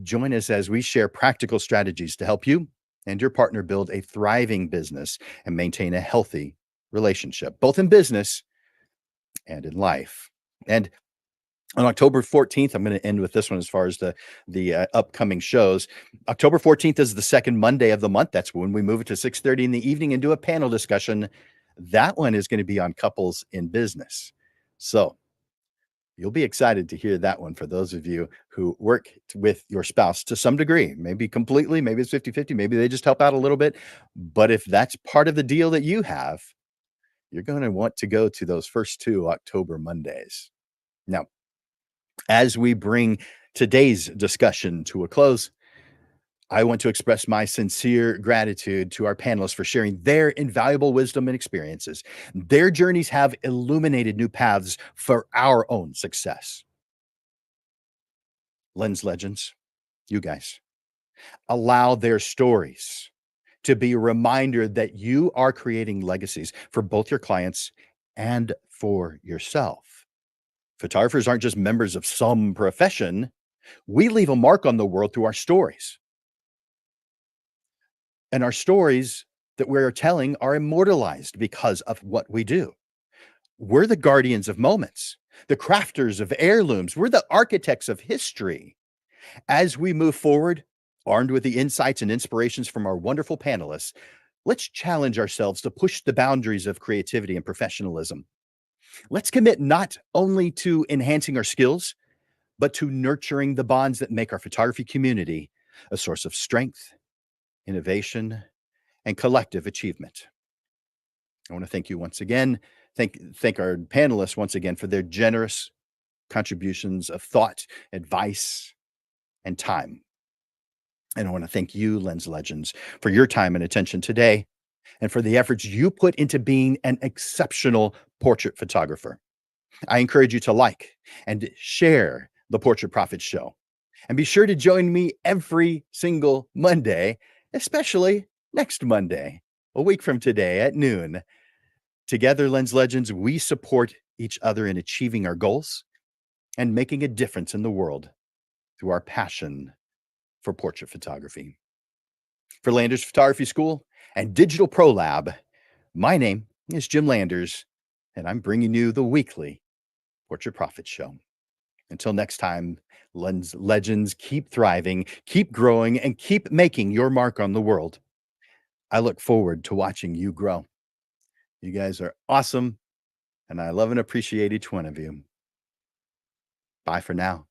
Join us as we share practical strategies to help you and your partner build a thriving business and maintain a healthy relationship, both in business and in life. And on October 14th, I'm going to end with this one as far as the upcoming shows. October 14th is the second Monday of the month. That's when we move it to 6:30 in the evening and do a panel discussion. That one is going to be on couples in business. So you'll be excited to hear that one for those of you who work with your spouse to some degree, maybe completely, maybe it's 50-50, maybe they just help out a little bit. But if that's part of the deal that you have, you're going to want to go to those first 2 October Mondays. Now, as we bring today's discussion to a close, I want to express my sincere gratitude to our panelists for sharing their invaluable wisdom and experiences. Their journeys have illuminated new paths for our own success. Lens legends, you guys, allow their stories to be a reminder that you are creating legacies for both your clients and for yourself. Photographers aren't just members of some profession. We leave a mark on the world through our stories. And our stories that we're telling are immortalized because of what we do. We're the guardians of moments, the crafters of heirlooms. We're the architects of history. As we move forward, armed with the insights and inspirations from our wonderful panelists, let's challenge ourselves to push the boundaries of creativity and professionalism. Let's commit not only to enhancing our skills, but to nurturing the bonds that make our photography community a source of strength, innovation, and collective achievement. I want to thank you once again. Thank our panelists once again for their generous contributions of thought, advice, and time. And I want to thank you, Lens Legends, for your time and attention today and for the efforts you put into being an exceptional portrait photographer. I encourage you to like and share the Portrait Profits Show. And be sure to join me every single Monday, especially next Monday, a week from today at noon. Together, Lens Legends, we support each other in achieving our goals and making a difference in the world through our passion for portrait photography. For Landers Photography School and Digital Pro Lab, my name is Jim Landers, and I'm bringing you the weekly Portrait Profits Show. Until next time, Lens Legends, keep thriving, keep growing, and keep making your mark on the world. I look forward to watching you grow. You guys are awesome, and I love and appreciate each one of you. Bye for now.